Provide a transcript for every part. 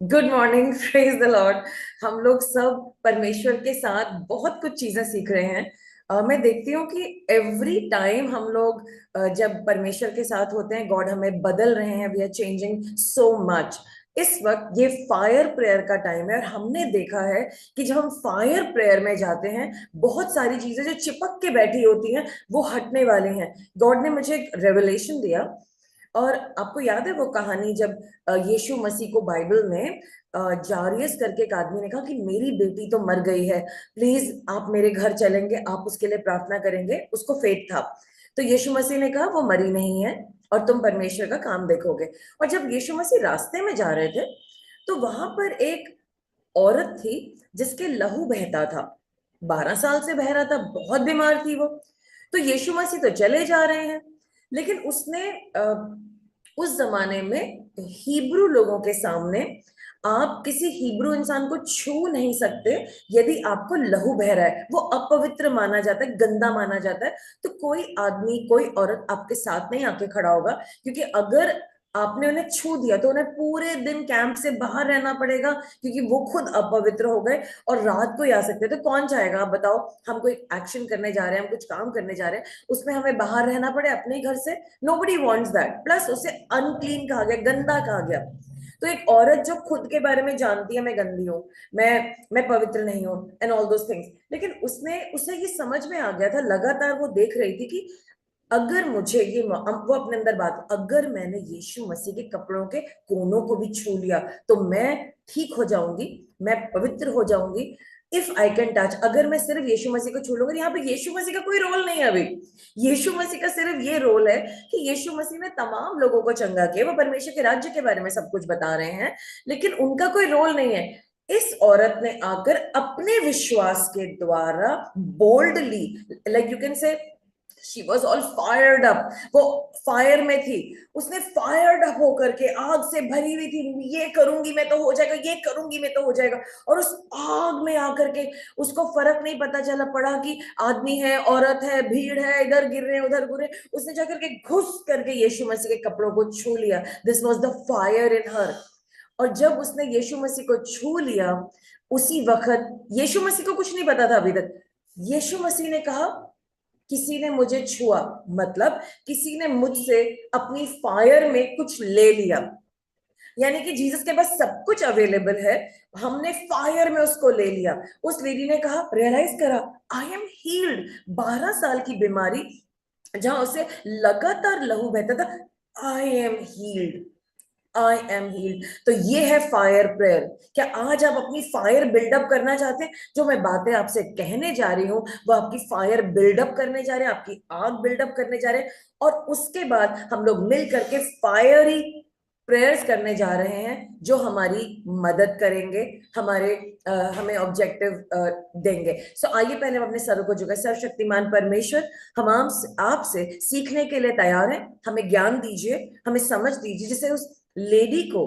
Good morning, praise the Lord. हम लोग सब परमेश्वर के साथ बहुत कुछ चीजें सीख रहे हैं। मैं देखती हूँ कि एवरी टाइम हम लोग जब परमेश्वर के साथ होते हैं, गॉड हमें बदल रहे हैं। We are changing so much. इस वक्त ये फायर प्रेयर का टाइम है और हमने देखा है कि जब हम फायर प्रेयर में जाते हैं, बहुत सारी चीजें जो चिपक के बैठी होती हैं वो हटने वाली हैं। गॉड ने मुझे एक रेवलेशन दिया। और आपको याद है वो कहानी जब यीशु मसीह को बाइबल में जारियस करके एक आदमी ने कहा कि मेरी बेटी तो मर गई है, प्लीज आप मेरे घर चलेंगे, आप उसके लिए प्रार्थना करेंगे। उसको फेथ था। तो यीशु मसीह ने कहा वो मरी नहीं है और तुम परमेश्वर का काम देखोगे। और जब यीशु मसीह रास्ते में जा रहे थे तो वहां पर एक औरत थी जिसके लहू बहता था। 12 साल से बह रहा था, बहुत बीमार थी वो। तो यीशु मसीह तो चले जा रहे हैं, लेकिन उसने उस जमाने में हिब्रू लोगों के सामने आप किसी हिब्रू इंसान को छू नहीं सकते। यदि आपको लहू बह रहा है वो अपवित्र माना जाता है, गंदा माना जाता है। तो कोई आदमी, कोई औरत आपके साथ नहीं आके खड़ा होगा, क्योंकि अगर आपने उन्हें छू दिया तो उन्हें पूरे दिन कैंप से बाहर रहना पड़ेगा, क्योंकि वो खुद अपवित्र हो गए और रात को ही आ सकते हैं। तो कौन चाहेगा, आप बताओ। हम कोई एक्शन करने जा रहे हैं, हम कुछ काम करने जा रहे हैं, उसमें हमें बाहर रहना पड़े अपने ही घर से। Nobody wants that. प्लस उसे अनक्लीन कहा गया, गंदा कहा गया। तो एक औरत जो खुद के बारे में जानती है मैं गंदी हूँ, मैं पवित्र नहीं हूँ एंड ऑल दोस थिंग्स, लेकिन उसने उसे ये समझ में आ गया था, लगातार वो देख रही थी कि अगर मुझे ये वो अपने अंदर बात, अगर मैंने यीशु मसीह के कपड़ों के कोनों को भी छू लिया तो मैं ठीक हो जाऊंगी, मैं पवित्र हो जाऊंगी। इफ आई कैन टच, अगर मैं सिर्फ यीशु मसीह को छू लूंगा। यहाँ पे यीशु मसीह का कोई रोल नहीं है अभी। यीशु मसीह का सिर्फ ये रोल है कि यीशु मसीह ने तमाम लोगों को चंगा किया, वो परमेश्वर के राज्य के बारे में सब कुछ बता रहे हैं, लेकिन उनका कोई रोल नहीं है। इस औरत ने आकर अपने विश्वास के द्वारा boldly, like you can say, she was all fired up. वो फायर में थी। उसने फायर्ड अप होकर के आग से भरी हुई थी, ये करूंगी मैं तो हो जाएगा, ये करूंगी मैं तो हो जाएगा। और उस आग में आकर के उसको फर्क नहीं पता चला पड़ा कि आदमी है, औरत है, भीड़ है, इधर गिर रहे हैं, उधर गिर रहे हैं। उसने जाकर के घुस करके यीशु मसीह के कपड़ों को छू लिया। This was the fire in her. और जब उसने यीशु मसीह को छू लिया, उसी वक्त, यीशु मसीह को कुछ नहीं पता था अभी तक, यीशु मसीह ने कहा किसी ने मुझे छुआ, मतलब किसी ने मुझसे अपनी फायर में कुछ ले लिया। यानी कि जीसस के पास सब कुछ अवेलेबल है, हमने फायर में उसको ले लिया। उस लेडी ने कहा, रियलाइज करा, आई एम हील्ड। 12 साल की बीमारी जहां उसे लगातार लहू बहता था, I am heeled, I am heeled. तो ये है फायर प्रेयर। क्या आज आप अपनी फायर बिल्डअप करना चाहते हैं? जो मैं बातें आपसे कहने जा रही हूँ वो आपकी फायर बिल्डअप करने जा रहे हैं, आपकी आग बिल्डअप करने जा रहे हैं। और उसके बाद हम लोग मिल करके फायरी प्रेयर्स करने जा रहे हैं जो हमारी मदद करेंगे, हमारे हमें ऑब्जेक्टिव देंगे। सो आइए पहले हम अपने सर को झुकाएं। सर्वशक्तिमान परमेश्वर, हम आपसे सीखने के लिए तैयार हैं। हमें ज्ञान दीजिए, हमें समझ दीजिए, जिसे उस लेडी को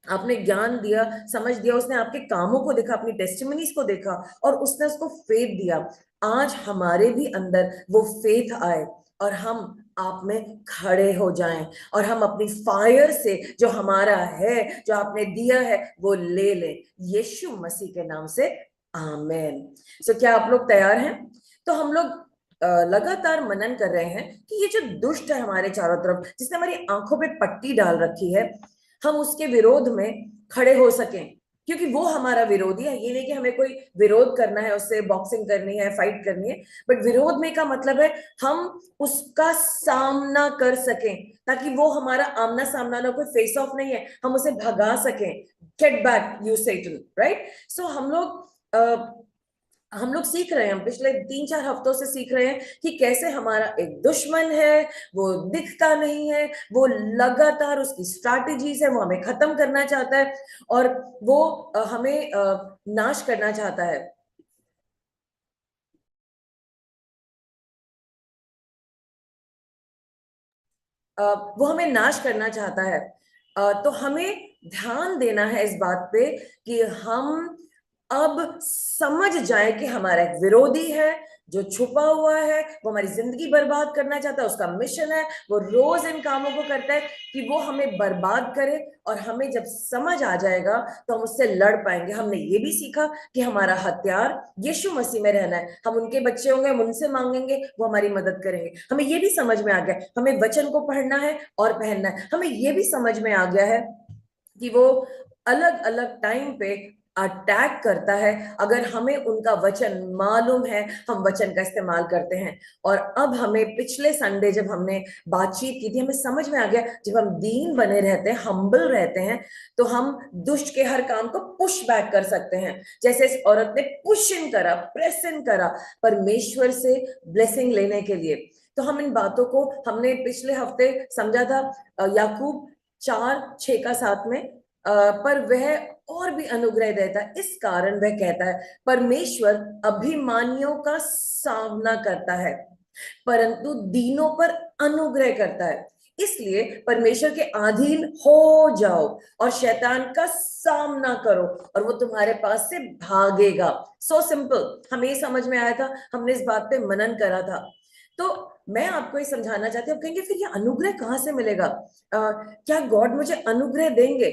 आपने ज्ञान दिया, समझ दिया, उसने आपके कामों को देखा, अपनी टेस्टिमनीज को देखा और उसने उसको फेथ दिया। आज हमारे भी अंदर वो फेथ आए और हम आप में खड़े हो जाएं और हम अपनी फायर से जो हमारा है, जो आपने दिया है, वो ले लें यीशु मसीह के नाम से। आमेन। सो क्या आप लोग तैयार हैं? तो हम लोग लगातार मनन कर रहे हैं कि ये जो दुष्ट है हमारे चारों तरफ, जिसने हमारी आंखों पे पट्टी डाल रखी है, हम उसके विरोध में खड़े हो सकें, क्योंकि वो हमारा विरोधी है। ये नहीं कि हमें कोई विरोध करना है, उससे बॉक्सिंग करनी है, फाइट करनी है, बट विरोध में का मतलब है हम उसका सामना कर सकें, ताकि वो हमारा आमना सामना ना, कोई फेस ऑफ नहीं है, हम उसे भगा सकें। Get back you Satan, right? So हम लोग सीख रहे हैं, हम पिछले 3-4 हफ्तों से सीख रहे हैं कि कैसे हमारा एक दुश्मन है, वो दिखता नहीं है, वो लगातार उसकी स्ट्रैटेजीज है, वो हमें खत्म करना चाहता है और वो हमें नाश करना चाहता है। वो हमें नाश करना चाहता है। तो हमें ध्यान देना है इस बात पे कि हम अब समझ जाए कि हमारा एक विरोधी है, जो छुपा हुआ है, वो हमारी जिंदगी बर्बाद करना चाहता है, उसका मिशन है, वो रोज इन कामों को करता है कि वो हमें बर्बाद करे। और हमें जब समझ आ जाएगा तो हम उससे लड़ पाएंगे। हमने ये भी सीखा कि हमारा हथियार यीशु मसीह में रहना है। हम उनके बच्चे होंगे, हम उनसे मांगेंगे, वो हमारी मदद करेंगे। हमें ये भी समझ में आ गया हमें वचन को पढ़ना है और पहनना है। हमें ये भी समझ में आ गया है कि वो अलग अलग टाइम पे अटैक करता है। अगर हमें उनका वचन मालूम है, हम वचन का इस्तेमाल करते हैं। और अब हमें पिछले संडे जब हमने बातचीत की थी, हमें समझ में आ गया जब हम दीन बने रहते हैं, हम्बल रहते हैं, तो हम दुष्ट के हर काम को पुश बैक कर सकते हैं। जैसे इस औरत ने पुश इन करा, प्रेस इन करा परमेश्वर से ब्लेसिंग लेने के लिए। तो हम इन बातों को हमने पिछले हफ्ते समझा था, याकूब 4:6-7 में, पर वह और भी अनुग्रह देता है। इस कारण वह कहता है, परमेश्वर अभिमानियों का सामना करता है परंतु दीनों पर अनुग्रह करता है। इसलिए परमेश्वर के अधीन हो जाओ और शैतान का सामना करो और वो तुम्हारे पास से भागेगा। So simple. हमें समझ में आया था, हमने इस बात पे मनन करा था। तो मैं आपको ये समझाना चाहती हूँ। कहेंगे फिर ये अनुग्रह कहाँ से मिलेगा? क्या गॉड मुझे अनुग्रह देंगे?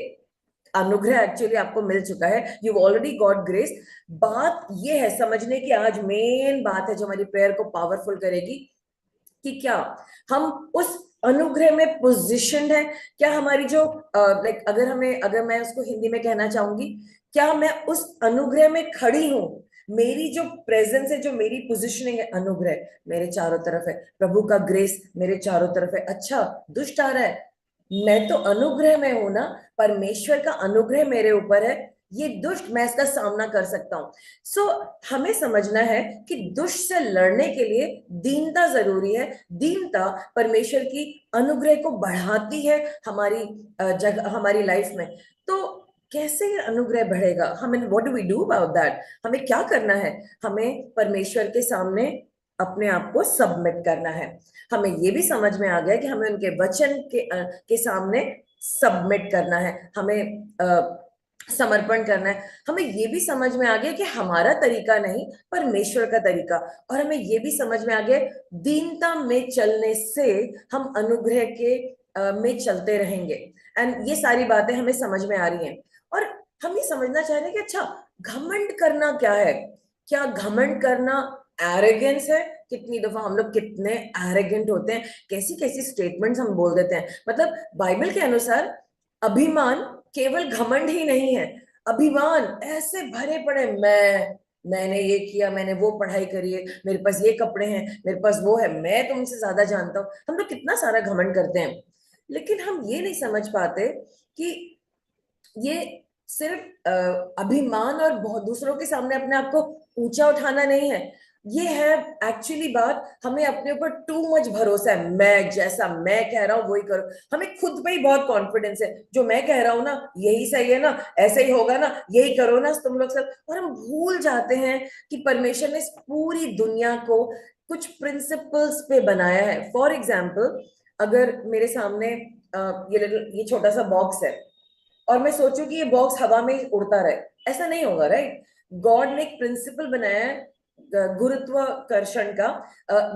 अनुग्रह एक्चुअली आपको मिल चुका है, यू ऑलरेडी गॉट ग्रेस। बात ये है समझने की, आज मेन बात है जो हमारी प्रेयर को पावरफुल करेगी, कि क्या हम उस अनुग्रह में पोजिशन है। क्या हमारी जो लाइक अगर मैं उसको हिंदी में कहना चाहूंगी, क्या मैं उस अनुग्रह में खड़ी हूं? मेरी जो प्रेजेंस है, जो मेरी पोजिशनिंग है, अनुग्रह मेरे चारों तरफ है, प्रभु का ग्रेस मेरे चारों तरफ है। अच्छा, दुष्ट आ रहा है, मैं तो अनुग्रह में हूं ना, परमेश्वर का अनुग्रह मेरे ऊपर है, ये दुष्ट, मैं इसका सामना कर सकता हूं। सो हमें समझना है कि दुष्ट से लड़ने के लिए दीनता जरूरी है। दीनता परमेश्वर की अनुग्रह को बढ़ाती है हमारी जगह, हमारी लाइफ में। तो कैसे ये अनुग्रह बढ़ेगा? हमें what do we do about that? हमें क्या करना है? हमें परमेश्वर के सामने अपने आप को सबमिट करना है। हमें ये भी समझ में आ गया कि हमें उनके वचन के सामने सबमिट करना है, हमें समर्पण करना है। हमें ये भी समझ में आ गया कि हमारा तरीका नहीं, परमेश्वर का तरीका। और हमें ये भी समझ में आ गया, दीनता में चलने से हम अनुग्रह के में चलते रहेंगे। एंड ये सारी बातें हमें समझ में आ रही हैं। और हम ये समझना चाह रहे हैं कि अच्छा, घमंड करना क्या है? क्या घमंड करना एरोगेंस है? कितनी दफा हम लोग कितने एरोगेंट होते हैं, कैसी कैसी स्टेटमेंट्स हम बोल देते हैं। मतलब बाइबल के अनुसार अभिमान केवल घमंड ही नहीं है। अभिमान ऐसे भरे पड़े, मैंने ये किया, मैंने वो पढ़ाई करी है, मेरे पास ये कपड़े हैं, मेरे पास वो है, मैं तुमसे ज्यादा जानता हूँ। हम लोग कितना सारा घमंड करते हैं। लेकिन हम ये नहीं समझ पाते कि ये सिर्फ अभिमान और बहुत दूसरों के सामने अपने आप को ऊंचा उठाना नहीं है। ये है एक्चुअली बात, हमें अपने ऊपर टू मच भरोसा है। मैं जैसा मैं कह रहा हूं वही करो। हमें खुद पे ही बहुत कॉन्फिडेंस है, जो मैं कह रहा हूं ना यही सही है ना, ऐसे ही होगा ना, यही करो ना तुम लोग सब। और हम भूल जाते हैं कि परमेश्वर ने इस पूरी दुनिया को कुछ प्रिंसिपल्स पे बनाया है। फॉर एग्जाम्पल, अगर मेरे सामने ये छोटा सा बॉक्स है और मैं सोचूं कि ये बॉक्स हवा में ही उड़ता रहे, ऐसा नहीं होगा, राइट? गॉड ने एक प्रिंसिपल बनाया है गुरुत्वाकर्षण का,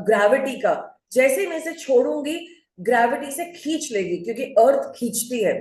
ग्रेविटी का। जैसे ही मैं इसे छोड़ूंगी, ग्रेविटी से खींच लेगी, क्योंकि अर्थ खींचती है,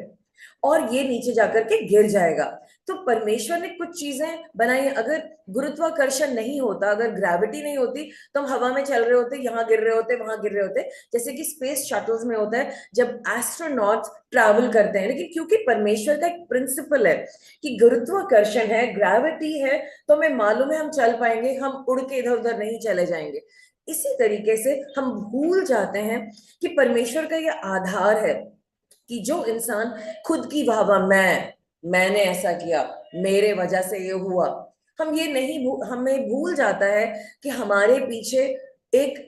और ये नीचे जाकर के गिर जाएगा। तो परमेश्वर ने कुछ चीजें बनाई हैं। अगर गुरुत्वाकर्षण नहीं होता, अगर ग्रेविटी नहीं होती, तो हम हवा में चल रहे होते, यहाँ गिर रहे होते, वहां गिर रहे होते, जैसे कि स्पेस शटल्स में होता है जब एस्ट्रोनॉट्स ट्रैवल करते हैं। लेकिन क्योंकि परमेश्वर का एक प्रिंसिपल है कि गुरुत्वाकर्षण है, ग्रेविटी है, तो हमें मालूम है हम चल पाएंगे, हम उड़ के इधर उधर नहीं चले जाएंगे। इसी तरीके से हम भूल जाते हैं कि परमेश्वर का यह आधार है कि जो इंसान खुद की भावा, मैंने ऐसा किया, मेरे वजह से ये हुआ, हम ये नहीं हमें भूल जाता है कि हमारे पीछे एक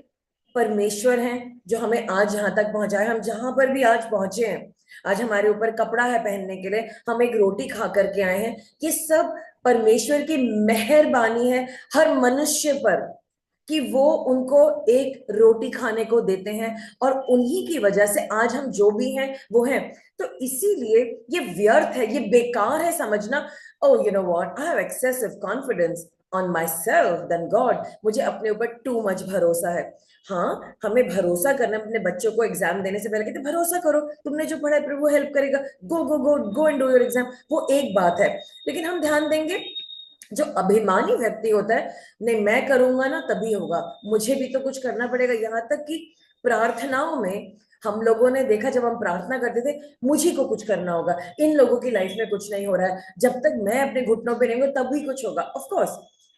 परमेश्वर है जो हमें आज यहां तक पहुंचाए। हम जहां पर भी आज पहुंचे हैं, आज हमारे ऊपर कपड़ा है पहनने के लिए, हम एक रोटी खा करके आए हैं, ये सब परमेश्वर की मेहरबानी है हर मनुष्य पर, कि वो उनको एक रोटी खाने को देते हैं, और उन्हीं की वजह से आज हम जो भी हैं वो हैं। तो इसीलिए ये व्यर्थ है, ये बेकार है समझना, oh you know what, I have excessive confidence, on myself than God. मुझे अपने ऊपर टू मच भरोसा है। हाँ, हमें भरोसा करना, अपने बच्चों को एग्जाम देने से पहले कहते भरोसा करो, तुमने जो पढ़ा है प्रभु हेल्प करेगा, go go go go and do your exam, वो एक बात है। लेकिन हम ध्यान देंगे, जो अभिमानी व्यक्ति होता है, नहीं मैं करूंगा ना तभी होगा, मुझे भी तो कुछ करना पड़ेगा। यहाँ तक कि प्रार्थनाओं में हम लोगों ने देखा, जब हम प्रार्थना करते थे, मुझे को कुछ करना होगा, इन लोगों की लाइफ में कुछ नहीं हो रहा है, जब तक मैं अपने घुटनों पे नहीं हूँ तभी कुछ होगा। ऑफ कोर्स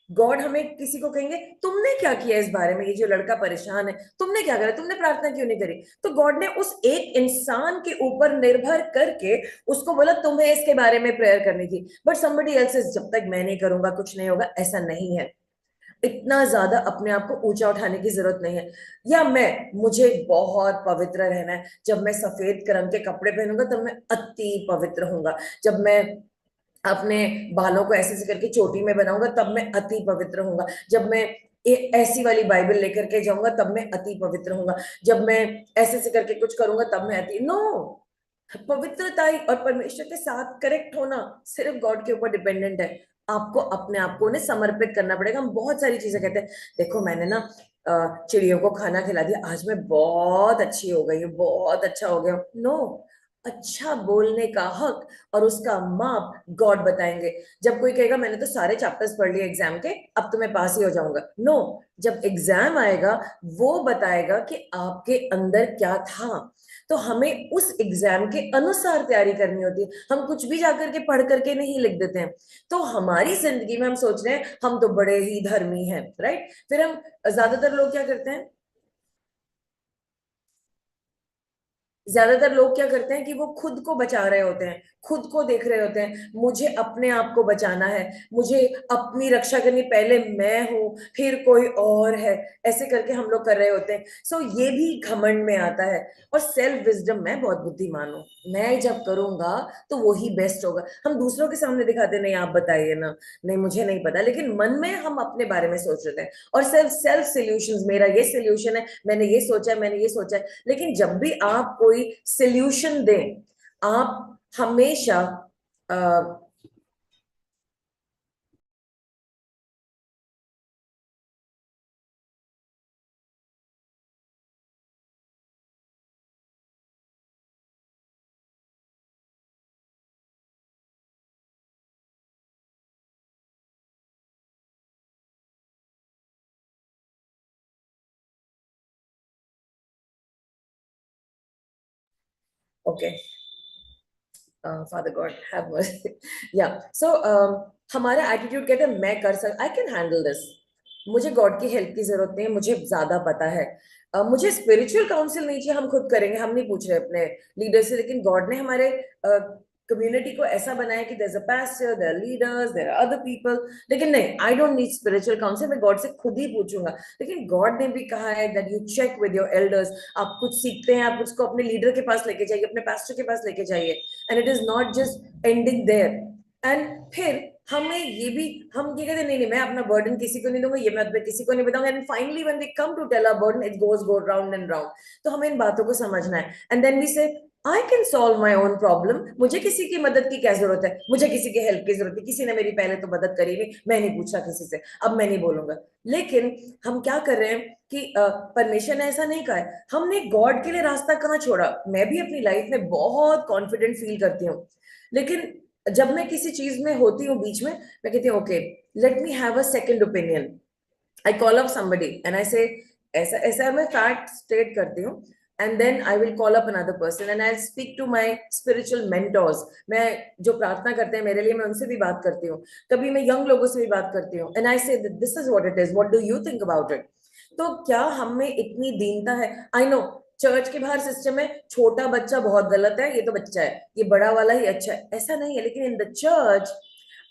गॉड हमें किसी को कहेंगे तुमने क्या किया इस बारे में, ये जो लड़का परेशान है तुमने क्या करा, तुमने प्रार्थना क्यों नहीं करी। तो गॉड ने उस एक इंसान के ऊपर निर्भर करके उसको बोला तुम्हें इसके बारे में प्रेयर करनी थी, बट somebody else is, जब तक मैं नहीं करूंगा कुछ नहीं होगा, ऐसा नहीं है। इतना ज्यादा अपने आप को ऊंचा उठाने की जरूरत नहीं है। या मुझे बहुत पवित्र रहना है, जब मैं सफेद रंग के कपड़े पहनूंगा तब मैं अति पवित्र होऊंगा, जब मैं अपने बालों को ऐसे ऐसे करके चोटी में बनाऊंगा तब मैं अति पवित्र होऊंगा, जब मैं ऐसी वाली बाइबल लेकर के जाऊंगा तब मैं अति पवित्र होऊंगा, जब मैं ऐसे ऐसे करके कुछ करूंगा तब मैं अति, नो। पवित्रता और परमेश्वर के साथ करेक्ट होना सिर्फ गॉड के ऊपर डिपेंडेंट है। आपको अपने आप को उन्हें समर्पित करना पड़ेगा। हम बहुत सारी चीजें कहते हैं, देखो मैंने ना चिड़ियों को खाना खिला दिया, आज मैं बहुत अच्छी हो गई हूँ, बहुत अच्छा हो गया। नो, अच्छा बोलने का हक और उसका माप गॉड बताएंगे। जब कोई कहेगा मैंने तो सारे चैप्टर्स पढ़ लिए एग्जाम के, अब तो मैं पास ही हो जाऊंगा, नो। जब एग्जाम आएगा वो बताएगा कि आपके अंदर क्या था। तो हमें उस एग्जाम के अनुसार तैयारी करनी होती है, हम कुछ भी जाकर के पढ़ करके नहीं लिख देते हैं। तो हमारी जिंदगी में हम सोच रहे हैं हम तो बड़े ही धर्मी हैं, राइट। फिर हम, ज्यादातर लोग क्या करते हैं, ज्यादातर लोग क्या करते हैं कि वो खुद को बचा रहे होते हैं, खुद को देख रहे होते हैं, मुझे अपने आप को बचाना है, मुझे अपनी रक्षा करनी, पहले मैं हूं फिर कोई और है, ऐसे करके हम लोग कर रहे होते हैं। सो ये भी घमंड में आता है। और सेल्फ विजडम, मैं बहुत बुद्धिमान हूँ, मैं जब करूंगा तो वही बेस्ट होगा। हम दूसरों के सामने दिखाते नहीं, आप बताइए ना, नहीं मुझे नहीं पता, लेकिन मन में हम अपने बारे में सोच रहे हैं। और सेल्फ सेल्फ सोल्यूशन, मेरा ये सोल्यूशन है, मैंने ये सोचा है, मैंने ये सोचा है। लेकिन जब भी आप कोई सोल्यूशन दें, आप हमेशा okay, father God have mercy. या सो हमारा एटीट्यूड कहते हैं मैं कर सक, आई कैन हैंडल दिस, मुझे गॉड की हेल्प की जरूरत नहीं है, मुझे ज्यादा पता है। मुझे स्पिरिचुअल काउंसिल नहीं चाहिए, हम खुद करेंगे, हम नहीं पूछ रहे अपने लीडर से। लेकिन गॉड ने हमारे कम्युनिटी को ऐसा बनाया कि there is a pastor, there are leaders, there are other people. लेकिन नहीं, I don't need spiritual council, मैं गॉड से खुद ही पूछूंगा। लेकिन गॉड ने भी कहा है that you check with your elders. आप कुछ सीखते हैं, आप उसको अपने लीडर के पास लेके जाइए, अपने पास्टर के पास लेके जाइए, and it is not just ending there. And फिर हमें ये भी, हम ये कहते नहीं नहीं मैं अपना बर्डन किसी को नहीं दूंगा, ये मैं अपने किसी को नहीं बताऊंगा, and finally when we come to tell our burden, it goes go round and round. तो हमें इन बातों को समझना है, एंड देन वी से I can solve my own problem, मुझे किसी की मदद की क्या जरूरत है, मुझे किसी की हेल्प की जरूरत है, किसी ने मेरी पहले तो मदद करी नहीं, मैं नहीं पूछा किसी से, अब मैं नहीं बोलूंगा। लेकिन हम क्या कर रहे हैं कि परमेश्वर ने ऐसा नहीं कहा है, हमने गॉड के लिए रास्ता कहाँ छोड़ा। मैं भी अपनी लाइफ में बहुत कॉन्फिडेंट फील करती हूँ, लेकिन जब मैं किसी चीज में होती हूँ बीच में, मैं कहती हूँ okay, let me have a second opinion. I call up somebody and I say, ऐसा ऐसा मैं फैक्ट स्टेट करती हूँ, and then I will call up another person and I speak to my spiritual mentors. मैं जो प्रार्थना करते हैं मेरे लिए, मैं उनसे भी बात करती हूँ, कभी मैं यंग लोगों से भी बात करती हूँ, एंड आई से this is what it is, what do you think about it. तो क्या हम में इतनी दीनता है। आई नो चर्च के बाहर सिस्टम है, छोटा बच्चा बहुत गलत है, ये तो बच्चा है, ये बड़ा वाला ही अच्छा है, ऐसा नहीं है। लेकिन इन द चर्च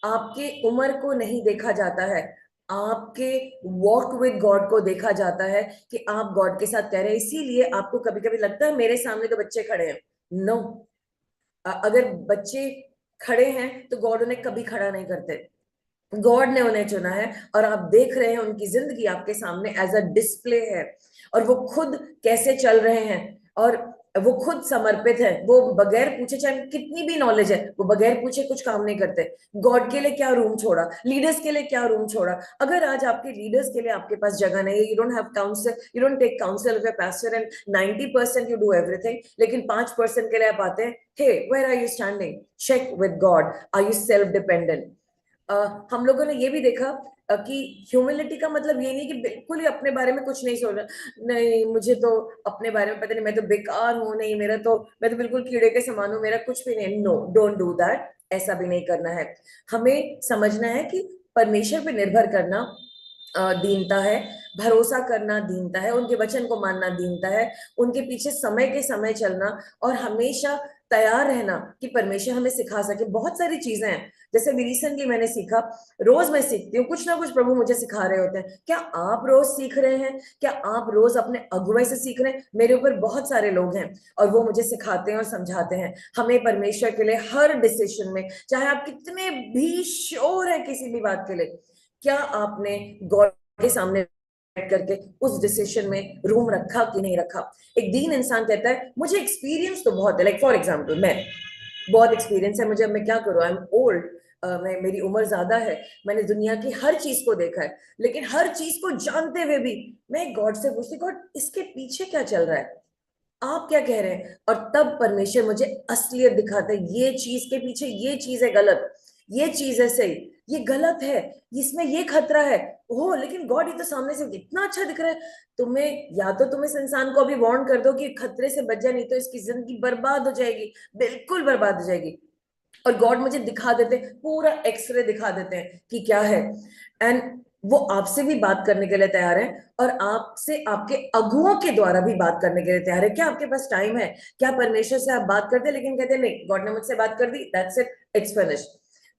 आपके उम्र को नहीं देखा जाता है, आपके वॉक विद गॉड को देखा जाता है, कि आप गॉड के साथ कह रहे हैं। इसीलिए आपको कभी कभी लगता है मेरे सामने तो बच्चे खड़े हैं, नो। अगर बच्चे खड़े हैं तो गॉड उन्हें कभी खड़ा नहीं करते, गॉड ने उन्हें चुना है, और आप देख रहे हैं उनकी जिंदगी आपके सामने एज अ डिस्प्ले है, और वो खुद कैसे चल रहे हैं। और वो खुद समर्पित है, वो बगैर पूछे, चाहे कितनी भी नॉलेज है, वो बगैर पूछे कुछ काम नहीं करते। गॉड के लिए क्या रूम छोड़ा, लीडर्स के लिए क्या रूम छोड़ा। अगर आज आपके लीडर्स के लिए आपके पास जगह नहीं है, you don't have counsel, you don't take counsel of your pastor and 90% you do everything, लेकिन 5% के लिए आप आते हैं, hey where are you standing, check with God, are you self dependent. हम लोगों ने ये भी देखा कि ह्यूमिलिटी का मतलब ये नहीं कि बिल्कुल ही अपने बारे में कुछ नहीं सोचना, नहीं मुझे तो अपने बारे में पता नहीं, मैं तो बेकार हूं, नहीं मेरा तो, मैं तो बिल्कुल कीड़े के समान हूं, मेरा कुछ भी नहीं। नो, डोंट डू दैट, ऐसा भी नहीं करना है। हमें समझना है कि परमेश्वर पे निर्भर करना दीनता है, भरोसा करना दीनता है, उनके वचन को मानना दीनता है, उनके पीछे समय के समय चलना, और हमेशा तैयार रहना कि परमेश्वर हमें सिखा सके। बहुत सारी चीजें हैं, जैसे भी रिसेंटली मैंने सीखा, रोज मैं सीखती हूँ कुछ ना कुछ, प्रभु मुझे सिखा रहे होते हैं। क्या आप रोज सीख रहे हैं? क्या आप रोज अपने अगुवाई से सीख रहे हैं? मेरे ऊपर बहुत सारे लोग हैं और वो मुझे सिखाते हैं और समझाते हैं। हमें परमेश्वर के लिए हर डिसीजन में, चाहे आप कितने भी श्योर है किसी भी बात के लिए, क्या आपने गॉड के सामने बैठ करके उस डिसीजन में रूम रखा कि नहीं रखा। एक दीन इंसान कहता है मुझे एक्सपीरियंस तो बहुत है, लाइक फॉर एग्जांपल मैं, बहुत एक्सपीरियंस है मुझे, अब मैं क्या करूं, आई एम ओल्ड, मैं, मेरी उम्र ज्यादा है, मैंने दुनिया की हर चीज को देखा है, लेकिन हर चीज को जानते हुए भी मैं गॉड से पूछती, गॉड इसके पीछे क्या चल रहा है, आप क्या कह रहे हैं। और तब परमेश्वर मुझे असलियत दिखाता है, ये चीज के पीछे ये चीज है गलत, ये चीज है सही, ये गलत है, इसमें ये खतरा है। ओह लेकिन गॉड ये तो सामने से इतना अच्छा दिख रहा है। तुम्हें, या तो तुम इस इंसान को अभी वार्न कर दो कि खतरे से बच जाए, नहीं तो इसकी जिंदगी बर्बाद हो जाएगी, बिल्कुल बर्बाद हो जाएगी। और गॉड मुझे दिखा देते हैं, पूरा एक्सरे दिखा देते हैं कि क्या है। एंड वो आपसे भी बात करने के लिए तैयार है, और आपसे, आपके अगुओं के द्वारा भी बात करने के लिए तैयार है। क्या आपके पास टाइम है? क्या परमेश्वर से आप बात करते हैं लेकिन कहते हैं नहीं, गॉड ने मुझसे बात कर दी, दैट्स इट, इट्स फिनिश।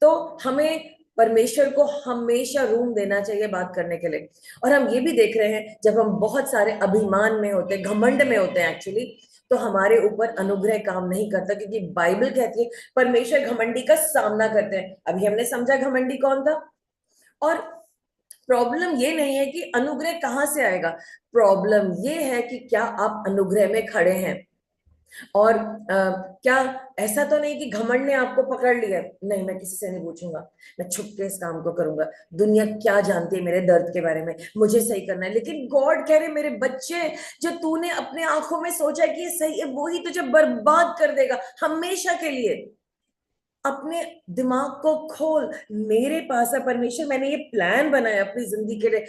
तो हमें परमेश्वर को हमेशा रूम देना चाहिए बात करने के लिए। और हम ये भी देख रहे हैं, जब हम बहुत सारे अभिमान में होते हैं, घमंड में होते हैं एक्चुअली, तो हमारे ऊपर अनुग्रह काम नहीं करता, क्योंकि बाइबल कहती है परमेश्वर घमंडी का सामना करते हैं। अभी हमने समझा घमंडी कौन था। और प्रॉब्लम ये नहीं है कि अनुग्रह कहां से आएगा, प्रॉब्लम ये है कि क्या आप अनुग्रह में खड़े हैं। और क्या ऐसा तो नहीं कि घमंड ने आपको पकड़ लिया है, नहीं मैं किसी से नहीं पूछूंगा, मैं छुप के इस काम को करूंगा, दुनिया क्या जानती है मेरे दर्द के बारे में, मुझे सही करना है। लेकिन गॉड कह रहे मेरे बच्चे, जो तूने अपने आंखों में सोचा कि ये सही है, वो ही तुझे बर्बाद कर देगा हमेशा के लिए। अपने दिमाग को खोल, मेरे पास है परमेश्वर, मैंने ये प्लान बनाया अपनी जिंदगी के लिए,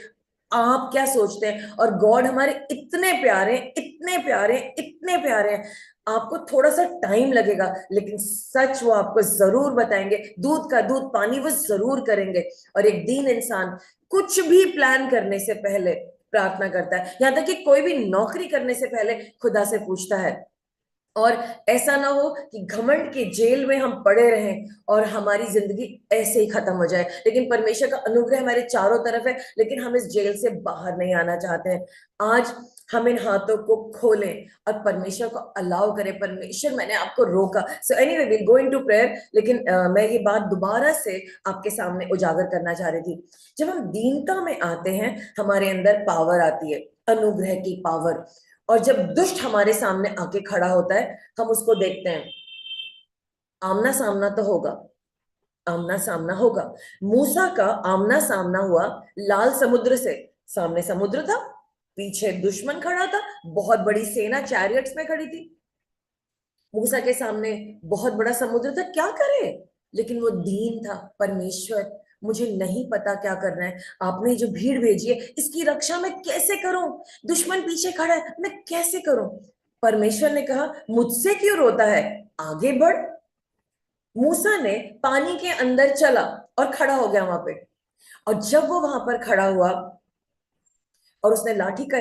आप क्या सोचते हैं। और गॉड हमारे इतने प्यारे हैं, इतने प्यारे हैं, इतने प्यारे हैं। आपको थोड़ा सा टाइम लगेगा, लेकिन सच वो आपको जरूर बताएंगे, दूध का दूध पानी वो जरूर करेंगे। और एक दीन इंसान कुछ भी प्लान करने से पहले प्रार्थना करता है, यहां तक कि कोई भी नौकरी करने से पहले खुदा से पूछता है। और ऐसा ना हो कि घमंड की जेल में हम पड़े रहें और हमारी जिंदगी ऐसे ही खत्म हो जाए। लेकिन परमेश्वर का अनुग्रह हमारे चारों तरफ है, लेकिन हम इस जेल से बाहर नहीं आना चाहते हैं। आज हम इन हाथों को खोलें और परमेश्वर को अलाउ करें, परमेश्वर मैंने आपको रोका। So anyway will go into prayer, लेकिन मैं ये बात दोबारा से आपके सामने उजागर करना चाह रही थी। जब हम दीनता में आते हैं, हमारे अंदर पावर आती है, अनुग्रह की पावर। और जब दुष्ट हमारे सामने आके खड़ा होता है, हम उसको देखते हैं, आमना सामना तो होगा, आमना सामना होगा। मूसा का आमना सामना हुआ लाल समुद्र से, सामने समुद्र था, पीछे दुश्मन खड़ा था, बहुत बड़ी सेना चैरियट्स में खड़ी थी। मूसा के सामने बहुत बड़ा समुद्र था, क्या करे, लेकिन वो दीन था, परमेश्वर मुझे नहीं पता क्या करना है, आपने जो भीड़ भेजी है इसकी रक्षा मैं कैसे करूं, दुश्मन पीछे खड़ा है मैं कैसे करूं। परमेश्वर ने कहा मुझसे क्यों रोता है, आगे बढ़। मूसा ने पानी के अंदर चला और खड़ा हो गया वहां पे। और जब वो वहां पर खड़ा हुआ और उसने लाठी का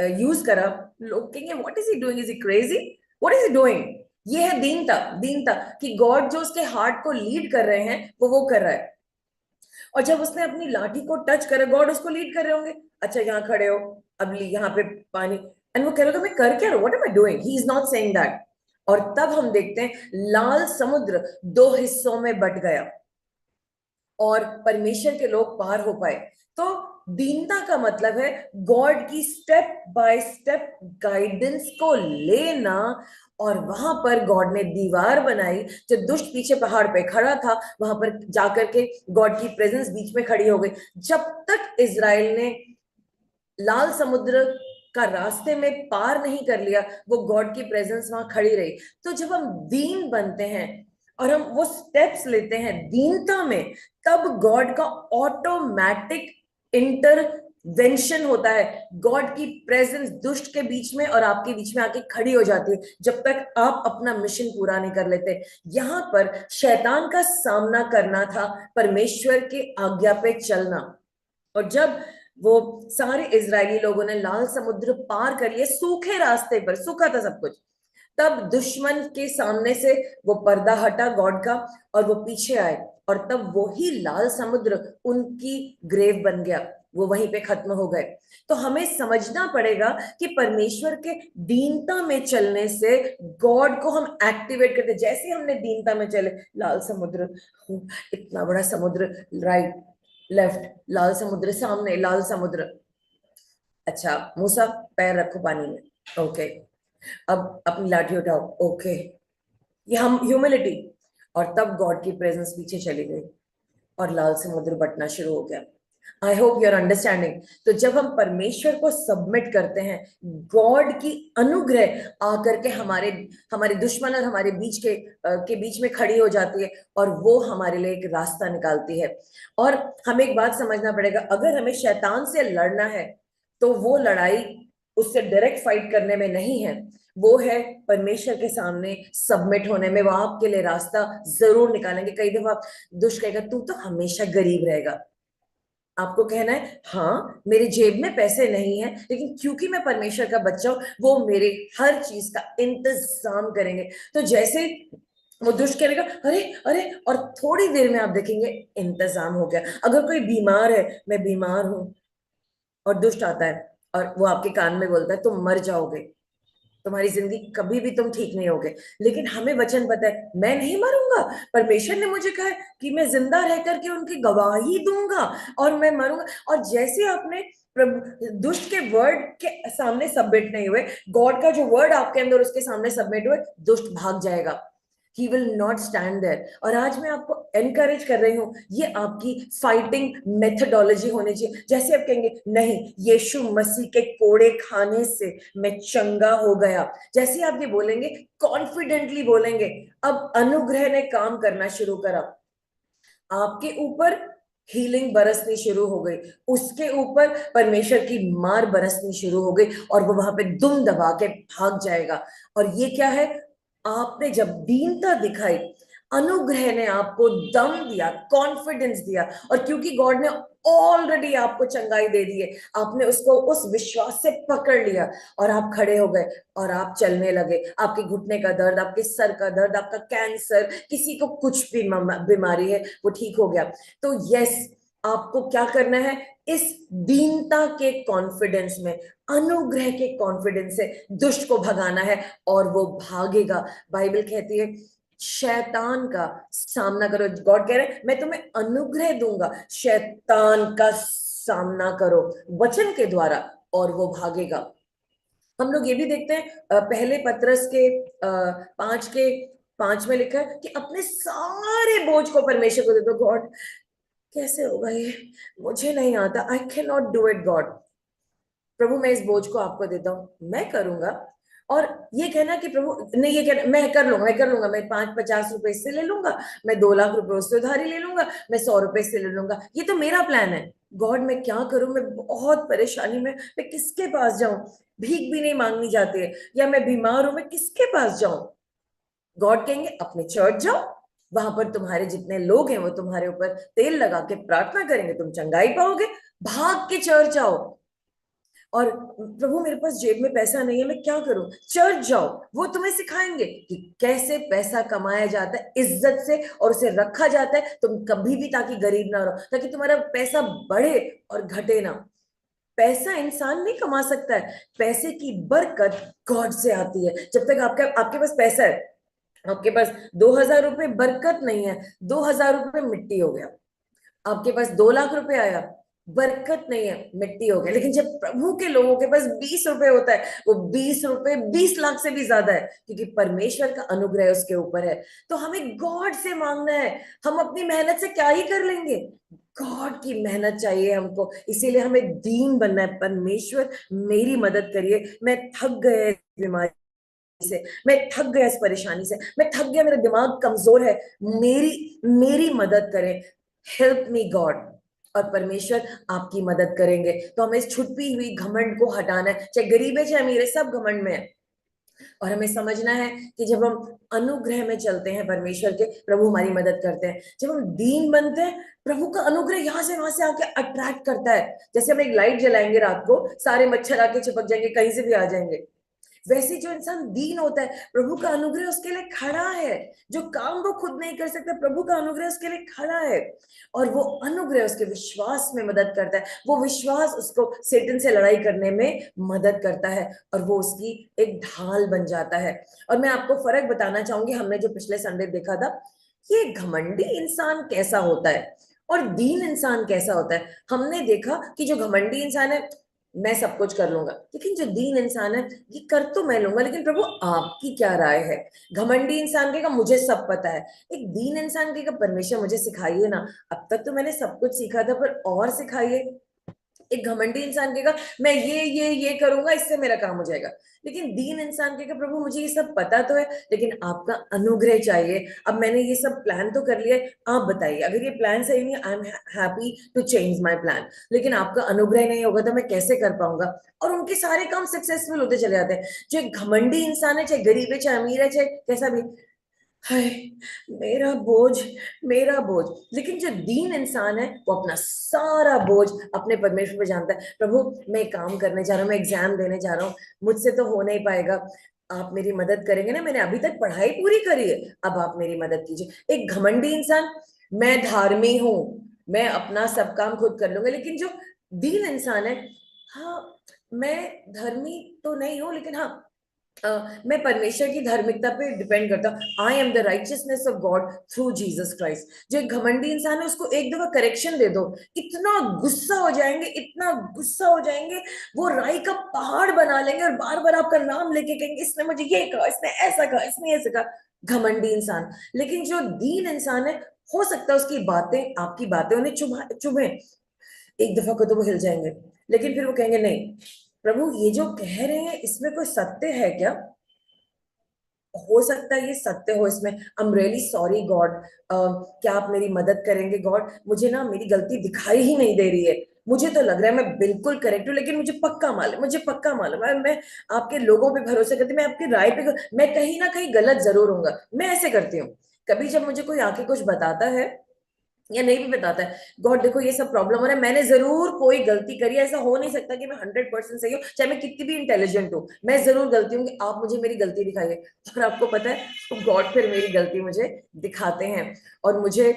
यूज करा, लोग कहेंगे what is he doing, is he crazy, what is he doing. ये है दीनता, दीनता कि गॉड जो उसके हार्ट को लीड कर रहे हैं वो कर रहा है। और जब उसने अपनी लाठी को टच करा, गॉड उसको लीड कर रहे होंगे, अच्छा यहाँ खड़े हो, अब यहाँ पे पानी, एंड वो कह रहा मैं कर क्या रहा हूं, what am I doing, he is not saying that. और तब हम देखते हैं लाल समुद्र दो हिस्सों में बट गया और परमेश्वर के लोग पार हो पाए। तो दीनता का मतलब है गॉड की स्टेप बाय स्टेप गाइडेंस को लेना। और वहां पर गॉड ने दीवार बनाई, जो दुष्ट पीछे पहाड़ पे खड़ा था वहां पर जाकर के गॉड की प्रेजेंस बीच में खड़ी हो गई। जब तक इज़राइल ने लाल समुद्र का रास्ते में पार नहीं कर लिया, वो गॉड की प्रेजेंस वहां खड़ी रही। तो जब हम दीन बनते हैं और हम वो स्टेप्स लेते हैं दीनता में, तब गॉड का ऑटोमेटिक इंटरवेंशन होता है। गॉड की प्रेजेंस दुष्ट के बीच में और आपके बीच में आके खड़ी हो जाती है, जब तक आप अपना मिशन पूरा नहीं कर लेते। यहां पर शैतान का सामना करना था, परमेश्वर के आज्ञा पे चलना। और जब वो सारे इजरायली लोगों ने लाल समुद्र पार कर लिया सूखे रास्ते पर, सूखा था सब कुछ, तब दुश्मन के सामने से वो पर्दा हटा गॉड का और वो पीछे आए, और तब वही लाल समुद्र उनकी ग्रेव बन गया, वो वहीं पे खत्म हो गए। तो हमें समझना पड़ेगा कि परमेश्वर के दीनता में चलने से गॉड को हम एक्टिवेट करते। जैसे हमने दीनता में चले, लाल समुद्र, इतना बड़ा समुद्र, राइट लेफ्ट, लाल समुद्र सामने, लाल समुद्र। अच्छा मूसा, पैर रखो पानी में, ओके। अब अपनी लाठी उठाओ, ओके। ये हम ह्यूमिलिटी। और तब गॉड की प्रेजेंस पीछे चली गई और लाल समुद्र बटना शुरू हो गया। I hope you are understanding. तो जब हम परमेश्वर को सबमिट करते हैं, गॉड की अनुग्रह आकर के हमारे हमारे दुश्मन और हमारे बीच के बीच में खड़ी हो जाती है, और वो हमारे लिए एक रास्ता निकालती है। और हमें एक बात समझना पड़ेगा, अगर हमें शैतान से लड़ना है तो वो लड़ाई उससे डायरेक्ट फाइट करने में नहीं है, वो है परमेश्वर के सामने सबमिट होने में। वो आपके लिए रास्ता जरूर निकालेंगे। कई दफा दुष्ट कहेगा तू तो हमेशा गरीब रहेगा। आपको कहना है हाँ मेरी जेब में पैसे नहीं है, लेकिन क्योंकि मैं परमेश्वर का बच्चा हूं, वो मेरे हर चीज का इंतजाम करेंगे। तो जैसे वो दुष्ट करेगा अरे अरे, और थोड़ी देर में आप देखेंगे इंतजाम हो गया। अगर कोई बीमार है, मैं बीमार हूं, और दुष्ट आता है और वो आपके कान में बोलता है तुम मर जाओगे, तुम्हारी जिंदगी कभी भी तुम ठीक नहीं होगे। लेकिन हमें वचन पता है मैं नहीं मरूंगा, परमेश्वर ने मुझे कहा है कि मैं जिंदा रह करके उनकी गवाही दूंगा और मैं मरूंगा। और जैसे आपने प्रभु दुष्ट के वर्ड के सामने सबमिट नहीं हुए, गॉड का जो वर्ड आपके अंदर उसके सामने सबमिट हुए, दुष्ट भाग जाएगा। He will not stand there. और आज मैं आपको एनकरेज कर रही हूं, ये आपकी फाइटिंग मेथडोलॉजी होनी चाहिए। जैसे आप कहेंगे नहीं, यीशु मसीह के कोड़े खाने से मैं चंगा हो गया, जैसे आप ये बोलेंगे, कॉन्फिडेंटली बोलेंगे, अब अनुग्रह ने काम करना शुरू करा आपके ऊपर। हीलिंग बरसनी शुरू हो गई, उसके ऊपर परमेश्वर की मार बरसनी शुरू हो गई, और वो वहां पे दुम दबा के भाग जाएगा। और ये क्या है, आपने जब दीनता दिखाई, अनुग्रह ने आपको दम दिया, कॉन्फिडेंस दिया। और क्योंकि गॉड ने ऑलरेडी आपको चंगाई दे दी है, आपने उसको उस विश्वास से पकड़ लिया और आप खड़े हो गए और आप चलने लगे। आपके घुटने का दर्द, आपके सर का दर्द, आपका कैंसर, किसी को कुछ भी बीमारी है, वो ठीक हो गया। तो यस, आपको क्या करना है, इस दीनता के कॉन्फिडेंस में, अनुग्रह के कॉन्फिडेंस से दुष्ट को भगाना है, और वो भागेगा। बाइबल कहती है शैतान का सामना करो। गॉड कह रहे हैं मैं तुम्हें अनुग्रह दूंगा, शैतान का सामना करो वचन के द्वारा, और वो भागेगा। हम लोग ये भी देखते हैं पहले पत्रस के 5 में लिखा है कि अपने सारे बोझ को परमेश्वर को दे दो। गॉड कैसे होगा ये, मुझे नहीं आता, I cannot do it God. प्रभु मैं इस बोझ को आपको देता हूं, मैं करूंगा। और ये कहना कि प्रभु नहीं, ये कहना मैं कर लूंगा, मैं कर लूंगा, मैं 5-50 रुपए इससे ले लूंगा, मैं 2 लाख रुपए उससे उधारी ले लूंगा, मैं 100 रुपए से ले लूंगा, ये तो मेरा प्लान है। गॉड मैं क्या करूं, मैं बहुत परेशानी में, मैं किसके पास जाऊं, भीख भी नहीं मांगनी जाती है, या मैं बीमार हूं, मैं किसके पास जाऊं। गॉड कहेंगे अपने चर्च जाओ, वहां पर तुम्हारे जितने लोग हैं वो तुम्हारे ऊपर तेल लगा के प्रार्थना करेंगे, तुम चंगाई पाओगे। भाग के चर्च आओ। और प्रभु मेरे पास जेब में पैसा नहीं है, मैं क्या करूं, चर्च जाओ, वो तुम्हें सिखाएंगे कि कैसे पैसा कमाया जाता है इज्जत से, और उसे रखा जाता है तुम कभी भी, ताकि गरीब ना रहो, ताकि तुम्हारा पैसा बढ़े और घटे ना। पैसा इंसान नहीं कमा सकता है, पैसे की बरकत गॉड से आती है। जब तक आपका आपके पास पैसा है, आपके पास 2,000 रुपए बरकत नहीं है, 2,000 रुपए मिट्टी हो गया। आपके पास 2 लाख रुपए आया, बरकत नहीं है, मिट्टी हो गया। लेकिन जब प्रभु के लोगों के पास 20 रुपए होता है, वो 20 रुपए 20 लाख से भी ज्यादा है, क्योंकि परमेश्वर का अनुग्रह उसके ऊपर है। तो हमें गॉड से मांगना है। हम अपनी मेहनत से क्या ही कर लेंगे, गॉड की मेहनत चाहिए हमको। इसीलिए हमें दीन बनना है। परमेश्वर मेरी मदद करिए, मैं थक गया इस बीमारी से, मैं थक गया इस परेशानी से, मैं थक गया, मेरा दिमाग कमजोर है, मेरी मेरी मदद करें। Help me God. और परमेश्वर आपकी मदद करेंगे। तो हमें इस छुपी हुई घमंड को हटाना है, चाहे गरीब है चाहे अमीर है, सब घमंड में है। और हमें समझना है कि जब हम अनुग्रह में चलते हैं परमेश्वर के, प्रभु हमारी मदद करते हैं। जब हम दीन बनते हैं, प्रभु का अनुग्रह यहाँ से वहां से आके अट्रैक्ट करता है। जैसे हम एक लाइट जलाएंगे रात को, सारे मच्छर आके चिपक जाएंगे, कहीं से भी आ जाएंगे। वैसे जो इंसान दीन होता है, प्रभु का अनुग्रह उसके लिए खड़ा है। जो काम वो खुद नहीं कर सकता, प्रभु का अनुग्रह उसके लिए खड़ा है। और वो अनुग्रह उसके विश्वास में मदद करता है। वो विश्वास उसको सेटन से लड़ाई करने में मदद करता है, और वो उसकी एक ढाल बन जाता है। और मैं आपको फर्क बताना चाहूंगी, हमने जो पिछले संडे देखा था, ये घमंडी इंसान कैसा होता है और दीन इंसान कैसा होता है। हमने देखा कि जो घमंडी इंसान है, मैं सब कुछ कर लूंगा, लेकिन जो दीन इंसान है, ये कर तो मैं लूंगा, लेकिन प्रभु आपकी क्या राय है। घमंडी इंसान कहेगा मुझे सब पता है, एक दीन इंसान कहेगा परमेश्वर मुझे सिखाइए ना, अब तक तो मैंने सब कुछ सीखा था, पर और सिखाइए। एक घमंडी इंसान कहेगा मैं ये करूंगा, इससे मेरा काम हो जाएगा। लेकिन दीन इंसान कहेगा प्रभु मुझे ये सब पता तो है, लेकिन आपका अनुग्रह चाहिए। अब मैंने ये सब प्लान तो कर लिया है, आप बताइए, अगर ये प्लान सही नहीं है, I am happy to change my plan, लेकिन आपका अनुग्रह नहीं होगा तो मैं कैसे कर पाऊंगा। और उनके सारे काम सक्सेसफुल होते चले जाते हैं। जो एक घमंडी इंसान है, चाहे गरीब है चाहे अमीर है चाहे कैसा भी, हाय मेरा बोझ, मेरा बोझ। लेकिन जो दीन इंसान है, वो अपना सारा बोझ अपने परमेश्वर पे जानता है। प्रभु मैं काम करने जा रहा हूँ, मैं एग्जाम देने जा रहा हूँ, मुझसे तो हो नहीं पाएगा, आप मेरी मदद करेंगे ना, मैंने अभी तक पढ़ाई पूरी करी है, अब आप मेरी मदद कीजिए। एक घमंडी इंसान, मैं धार्मी हूं, मैं अपना सब काम खुद कर लूंगा। लेकिन जो दीन इंसान है, हाँ मैं धर्मी तो नहीं हूं, लेकिन हाँ मैं परमेश्वर की धार्मिकता पे डिपेंड करता हूँ। I am the righteousness of God through Jesus Christ. जो एक घमंडी इंसान है, उसको एक दफा करेक्शन दे दो, इतना गुस्सा हो जाएंगे, इतना गुस्सा हो जाएंगे, वो राई का पहाड़ बना लेंगे और बार बार आपका नाम लेके कहेंगे इसने मुझे ये कहा, इसने ऐसा कहा, इसने ऐसा कहा। घमंडी इंसान। लेकिन जो दीन इंसान है, हो सकता है उसकी बातें, आपकी बातें उन्हें चुभे, एक दफा को तो वो हिल जाएंगे, लेकिन फिर वो कहेंगे नहीं प्रभु ये जो कह रहे हैं इसमें कोई सत्य है क्या, हो सकता है ये सत्य हो इसमें। I am really sorry God, क्या आप मेरी मदद करेंगे गॉड, मुझे ना मेरी गलती दिखाई ही नहीं दे रही है, मुझे तो लग रहा है मैं बिल्कुल करेक्ट हूँ, लेकिन मुझे पक्का मालूम है, मैं आपके लोगों पे भरोसा करती, मैं आपकी राय पे, मैं कहीं ना कहीं गलत जरूर हूँ। मैं ऐसे करती हूँ, कभी जब मुझे कोई आके कुछ बताता है या नहीं भी बताता है, गॉड देखो ये सब प्रॉब्लम हो रहा है, मैंने जरूर कोई गलती करी है, ऐसा हो नहीं सकता कि मैं 100% सही हूँ, चाहे मैं कितनी भी इंटेलिजेंट हूँ, मैं जरूर गलती हूँ, आप मुझे मेरी गलती दिखाइए। और आपको पता है, तो गॉड फिर मेरी गलती मुझे दिखाते हैं, और मुझे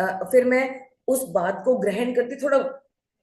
फिर मैं उस बात को ग्रहण करती, थोड़ा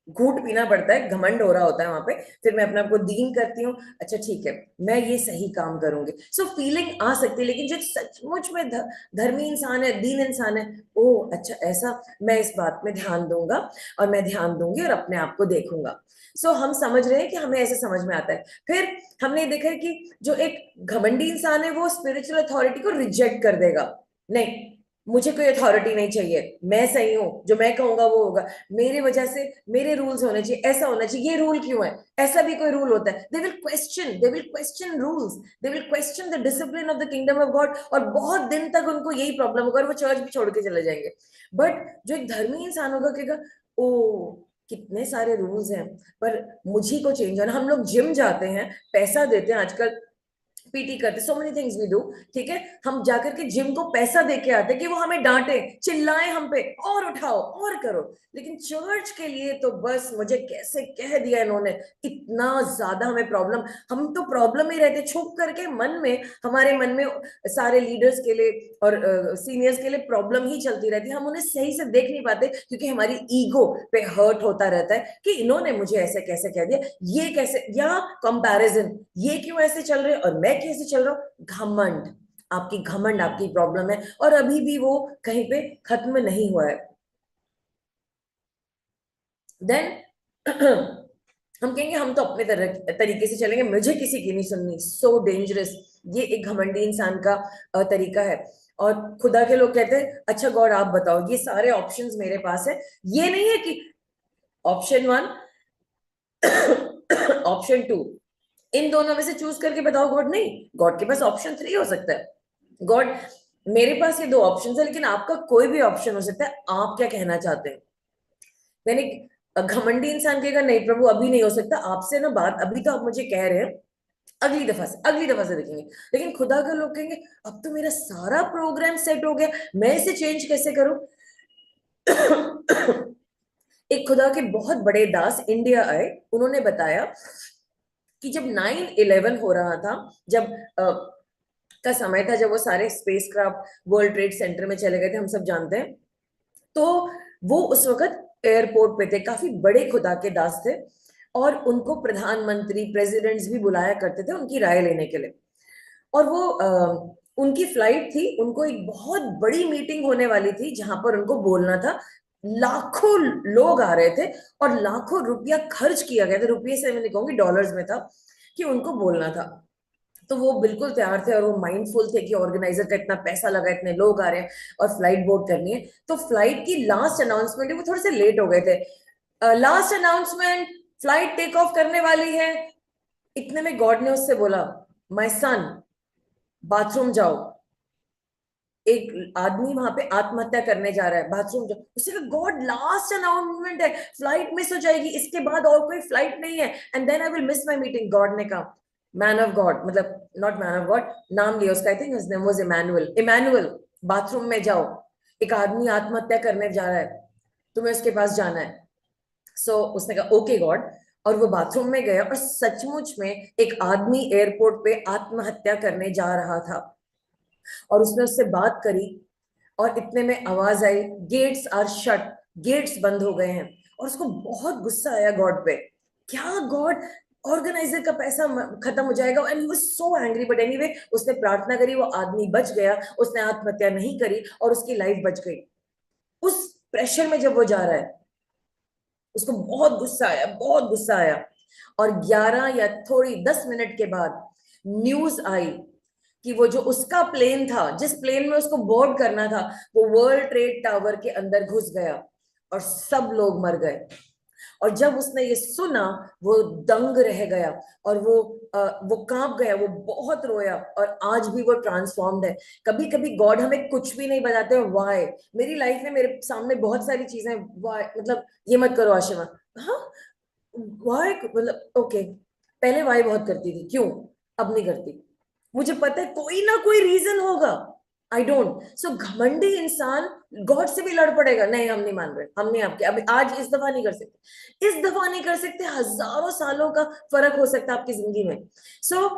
घूट पीना पड़ता है, घमंड हो रहा होता है वहां पे, फिर मैं अपने आप को दीन करती हूँ, अच्छा ठीक है मैं ये सही काम करूंगी। सो फीलिंग आ सकती है, लेकिन जो सचमुच में धर्मी इंसान है, दीन इंसान है, ओ अच्छा ऐसा, मैं इस बात में ध्यान दूंगा, और मैं ध्यान दूंगी और अपने आप को देखूंगा। सो हम समझ रहे हैं कि हमें ऐसे समझ में आता है। फिर हमने देखा है कि जो एक घमंडी इंसान है, वो स्पिरिचुअल अथॉरिटी को रिजेक्ट कर देगा। नहीं, मुझे कोई अथॉरिटी नहीं चाहिए, मैं सही हूं, जो मैं कहूंगा वो होगा, मेरे वजह से मेरे रूल्स होने चाहिए, ऐसा होना चाहिए, ये रूल क्यों है, ऐसा भी कोई रूल होता है। They will question rules, they will question the discipline of the kingdom of God, और बहुत दिन तक उनको यही प्रॉब्लम होगा और वो चर्च भी छोड़ के चले जाएंगे। बट जो एक धर्मी इंसान होगा कहेगा ओ कितने सारे रूल्स हैं, पर मुझी को चेंज होना। हम लोग जिम जाते हैं, पैसा देते हैं आजकल, पीटी करते, so many things we do, ठीक है, हम जाकर के जिम को पैसा दे के आते कि वो हमें डांटे, चिल्लाएं हम पे, और उठाओ और करो। लेकिन चर्च के लिए तो बस मुझे कैसे कह दिया इन्होंने, इतना ज्यादा हमें प्रॉब्लम, हम तो प्रॉब्लम ही रहते छुप करके मन में, हमारे मन में सारे लीडर्स के लिए और सीनियर्स के लिए प्रॉब्लम ही चलती रहती है, हम उन्हें सही से देख नहीं पाते, क्योंकि हमारी ईगो पे हर्ट होता रहता है कि इन्होंने मुझे ऐसे कैसे कह दिया, ये कैसे, या कंपैरिजन, ये क्यों ऐसे चल रहे हैं और मैं कैसे चल रहा हूं। घमंड, आपकी घमंड आपकी प्रॉब्लम है, और अभी भी वो कहीं पे खत्म नहीं हुआ है। देन हम कहेंगे हम तो अपने तरीके से चलेंगे, मुझे किसी की नहीं सुननी, सो डेंजरस। ये एक घमंडी इंसान का तरीका है। और खुदा के लोग कहते हैं अच्छा गॉड आप बताओ, ये सारे ऑप्शंस मेरे पास है, ये नहीं है कि ऑप्शन वन ऑप्शन टू, इन दोनों में से चूज करके बताओ गॉड, नहीं, गॉड के पास ऑप्शन थ्री हो सकता है। गॉड मेरे पास ये दो ऑप्शन है, लेकिन आपका कोई भी ऑप्शन हो सकता है, आप क्या कहना चाहते हैं। यानी घमंडी इंसान कहेगा नहीं प्रभु अभी नहीं हो सकता, आपसे ना बात, अभी तो आप मुझे कह रहे हैं, अगली दफा से देखेंगे। लेकिन खुदा के लोग कहेंगे अब तो मेरा सारा प्रोग्राम सेट हो गया, मैं इसे चेंज कैसे करूं। एक खुदा के बहुत बड़े दास इंडिया आए, उन्होंने बताया कि जब 9/11 हो रहा था, जब का समय था, जब वो सारे space craft world trade centre में चले गए थे, हम सब जानते हैं, तो वो उस वक्त एयरपोर्ट पे थे, काफी बड़े खुदा के दास थे, और उनको प्रधानमंत्री प्रेसिडेंट्स भी बुलाया करते थे उनकी राय लेने के लिए। और वो उनकी फ्लाइट थी, उनको एक बहुत बड़ी मीटिंग होने वाली थी जहां पर उनको बोलना था, लाखों लोग आ रहे थे और लाखों रुपया खर्च किया गया था, रुपये से मैं नहीं कहूंगी डॉलर्स में था, कि उनको बोलना था। तो वो बिल्कुल तैयार थे और वो माइंडफुल थे कि ऑर्गेनाइजर का इतना पैसा लगा, इतने लोग आ रहे हैं और फ्लाइट बोर्ड करनी है। तो फ्लाइट की लास्ट अनाउंसमेंट वो थोड़े से लेट हो गए थे, last announcement, flight take off करने वाली है। इतने में गॉड ने उससे बोला माय सन बाथरूम जाओ। एक आदमी वहां पे आत्महत्या करने जा रहा है, बाथरूम जाओ। उससे कहा गॉड लास्ट अनाउंसमेंट है, फ्लाइट मिस हो जाएगी, इसके बाद और कोई फ्लाइट नहीं है, and then I will miss my meeting. God ने कहा मैन ऑफ गॉड, मतलब नॉट मैन ऑफ गॉड, नाम लिया उसका, I think his name was Emmanuel, Emmanuel bathroom में जाओ, एक आदमी आत्महत्या करने जा रहा है, तुम्हें उसके पास जाना है। सो उसने कहा ओके गॉड, और वो बाथरूम में गया और सचमुच में एक आदमी एयरपोर्ट पे आत्महत्या करने जा रहा था। और उसने उससे बात करी, और इतने में आवाज आई गेट्स आर शट, गेट्स बंद हो गए हैं। और उसको बहुत गुस्सा आया गॉड पे, क्या गॉड, ऑर्गेनाइजर का पैसा खत्म हो जाएगा, and he was so angry. But anyway उसने प्रार्थना करी, वो आदमी बच गया, उसने आत्महत्या नहीं करी और उसकी लाइफ बच गई। उस प्रेशर में जब वो जा रहा है, उसको बहुत गुस्सा आया, बहुत गुस्सा आया। और 11 या थोड़ी 10 मिनट के बाद न्यूज आई कि वो जो उसका प्लेन था, जिस प्लेन में उसको बोर्ड करना था, वो वर्ल्ड ट्रेड टावर के अंदर घुस गया और सब लोग मर गए। और जब उसने ये सुना, वो दंग रह गया, और वो कांप गया, वो बहुत रोया, और आज भी वो ट्रांसफॉर्म्ड है। कभी कभी गॉड हमें कुछ भी नहीं बताते हैं वाई। मेरी लाइफ में मेरे सामने बहुत सारी चीजें, वाई मतलब ये मत करो आशिमा, हाँ वाई मतलब ओके, पहले वाई बहुत करती थी, क्यों अब नहीं करती, मुझे पता है कोई ना कोई रीजन होगा, आई डोंट। सो घमंडी इंसान गॉड से भी लड़ पड़ेगा, नहीं हम नहीं मान रहे, हम नहीं, आपके अभी आज इस दफा नहीं कर सकते, इस दफा नहीं कर सकते, हजारों सालों का फर्क हो सकता है आपकी जिंदगी में। सो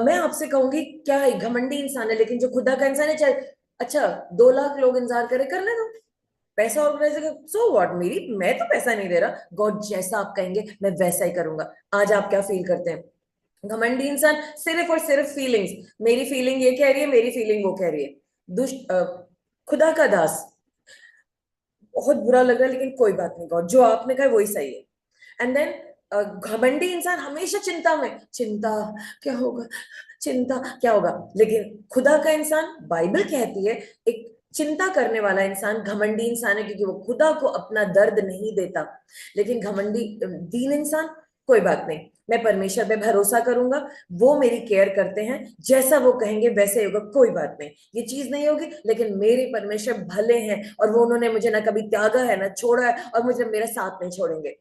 मैं आपसे कहूंगी क्या है, घमंडी इंसान है, लेकिन जो खुदा का इंसान है, चाहे अच्छा 2 लाख लोग इंतजार करे, करने दो, पैसा ऑर्गेनाइजर सो व्हाट, मेरी मैं तो पैसा नहीं दे रहा, गॉड जैसा आप कहेंगे मैं वैसा ही करूंगा। आज आप क्या फील करते हैं। घमंडी इंसान सिर्फ और सिर्फ फीलिंग्स, मेरी फीलिंग ये कह रही है, मेरी फीलिंग वो कह रही है। दुष्ट खुदा का दास, बहुत बुरा लग रहा है लेकिन कोई बात नहीं गॉड, जो आपने कहा वही सही है। एंड देन घमंडी इंसान हमेशा चिंता में, चिंता क्या होगा, चिंता क्या होगा। लेकिन खुदा का इंसान, बाइबल कहती है, एक चिंता करने वाला इंसान घमंडी इंसान है, क्योंकि वो खुदा को अपना दर्द नहीं देता। लेकिन घमंडी दीन इंसान, कोई बात नहीं, मैं परमेश्वर पे भरोसा करूंगा, वो मेरी केयर करते हैं, जैसा वो कहेंगे वैसे ही होगा, कोई बात नहीं, ये चीज नहीं होगी, लेकिन मेरे परमेश्वर भले हैं, और वो उन्होंने मुझे ना कभी त्यागा है ना छोड़ा है, और मुझे मेरा साथ नहीं छोड़ेंगे।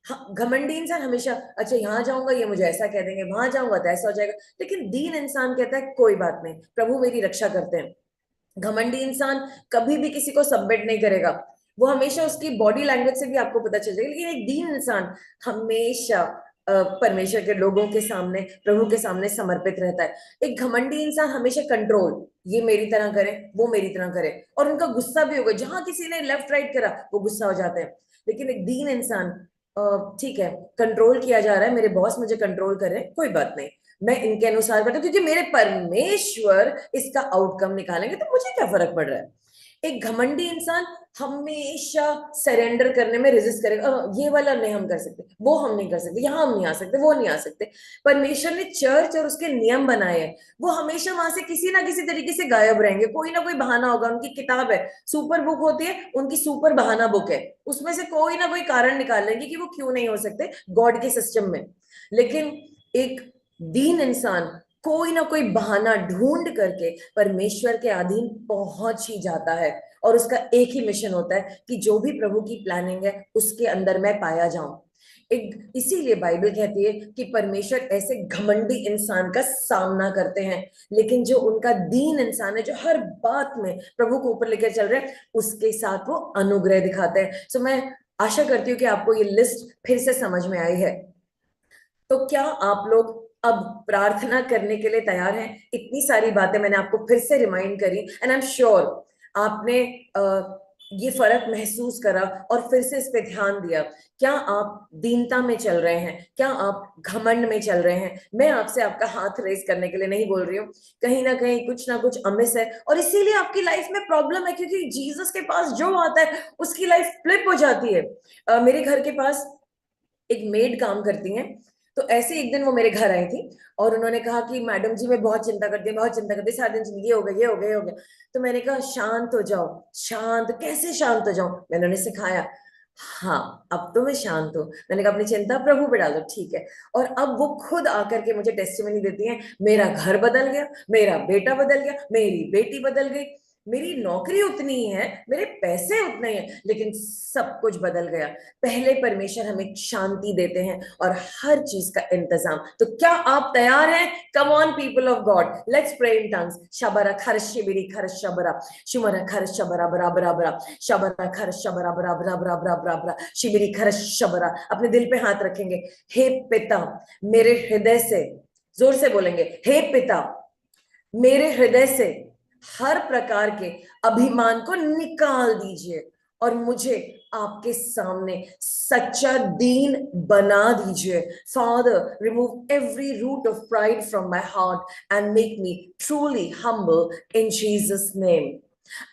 हाँ, घमंडी इंसान हमेशा अच्छा यहाँ जाऊंगा ये मुझे ऐसा कह देंगे, वहां जाऊंगा तो ऐसा हो जाएगा। लेकिन दीन इंसान कहता है कोई बात नहीं, प्रभु मेरी रक्षा करते हैं। घमंडी इंसान कभी भी किसी को सबमिट नहीं करेगा, वो हमेशा, उसकी बॉडी लैंग्वेज से भी आपको पता चल जाएगा। लेकिन एक दीन इंसान हमेशा परमेश्वर के लोगों के सामने, प्रभु के सामने समर्पित रहता है। एक घमंडी इंसान हमेशा कंट्रोल, ये मेरी तरह करे, वो मेरी तरह करे, और उनका गुस्सा भी होगा, जहां किसी ने लेफ्ट राइट करा वो गुस्सा हो जाते हैं। लेकिन एक दीन इंसान ठीक है, कंट्रोल किया जा रहा है, मेरे बॉस मुझे कंट्रोल कर रहे हैं, कोई बात नहीं, मैं इनके अनुसार करता हूँ, क्योंकि मेरे परमेश्वर इसका आउटकम निकालेंगे, तो मुझे क्या फर्क पड़ रहा है। एक घमंडी इंसान हमेशा सरेंडर करने में रेजिस्ट करेगा, ये वाला नहीं हम कर सकते, वो हम नहीं कर सकते, यहाँ हम नहीं आ सकते, वो नहीं आ सकते। परमेश्वर ने चर्च और उसके नियम बनाए हैं, वो हमेशा वहां से किसी ना किसी तरीके से गायब रहेंगे, कोई ना कोई बहाना होगा। उनकी किताब है, सुपर बुक होती है उनकी, सुपर बहाना बुक है, उसमें से कोई ना कोई कारण निकाल लेंगे कि वो क्यों नहीं हो सकते गॉड के सिस्टम में। लेकिन एक दीन इंसान कोई ना कोई बहाना ढूंढ करके परमेश्वर के अधीन पहुंच ही जाता है, और उसका एक ही मिशन होता है कि जो भी प्रभु की प्लानिंग है उसके अंदर मैं पाया जाऊं। एक इसीलिए बाइबल कहती है कि परमेश्वर ऐसे घमंडी इंसान का सामना करते हैं, लेकिन जो उनका दीन इंसान है, जो हर बात में प्रभु को ऊपर लेकर चल रहे हैं, उसके साथ वो अनुग्रह दिखाते हैं। सो मैं आशा करती हूँ कि आपको ये लिस्ट फिर से समझ में आई है। तो क्या आप लोग अब प्रार्थना करने के लिए तैयार हैं? इतनी सारी बातें मैंने आपको फिर से रिमाइंड करी, एंड आई एम श्योर आपने ये फर्क महसूस करा और फिर से इस पे ध्यान दिया। क्या आप दीनता में चल रहे हैं? क्या आप घमंड में चल रहे हैं? मैं आपसे आपका हाथ रेज करने के लिए नहीं बोल रही हूँ, कहीं ना कहीं कुछ ना कुछ अमिस है और इसीलिए आपकी लाइफ में प्रॉब्लम है, क्योंकि जीसस के पास जो आता है उसकी लाइफ फ्लिप हो जाती है। मेरे घर के पास एक मेड काम करती हैं, तो ऐसे एक दिन वो मेरे घर आई थी और उन्होंने कहा कि मैडम जी मैं बहुत चिंता करती हूँ, बहुत चिंता करती हूँ, सारा दिन ये हो गया, ये हो गया, ये हो गया। तो मैंने कहा शांत हो जाओ। शांत कैसे शांत हो जाऊं? मैंने उन्हें सिखाया। हाँ, अब तो मैं शांत हूँ। मैंने कहा अपनी चिंता प्रभु पे डाल दो, ठीक है। और अब वो खुद आकर के मुझे टेस्टिमनी देती हैं, मेरा घर बदल गया, मेरा बेटा बदल गया, मेरी बेटी बदल गई, मेरी नौकरी उतनी ही है, मेरे पैसे उतने ही हैं, लेकिन सब कुछ बदल गया। पहले परमेश्वर हमें शांति देते हैं और हर चीज का इंतजाम। तो क्या आप तैयार हैं? Come on people of God, let's pray in tongues. शबरा खर शिबिरी खर शबरा शुमरा खर शबरा बरा बरा बरा शबरा खर शबरा बरा बरा बरा बरा बरा बरा शिबिरी खर शबरा। अपने दिल पे हाथ रखेंगे। हे पिता, मेरे हृदय से, जोर से बोलेंगे, हे पिता, मेरे हृदय से हर प्रकार के अभिमान को निकाल दीजिए और मुझे आपके सामने सच्चा दीन बना दीजिए। Father, remove every root of pride from my heart and make me truly humble in Jesus name.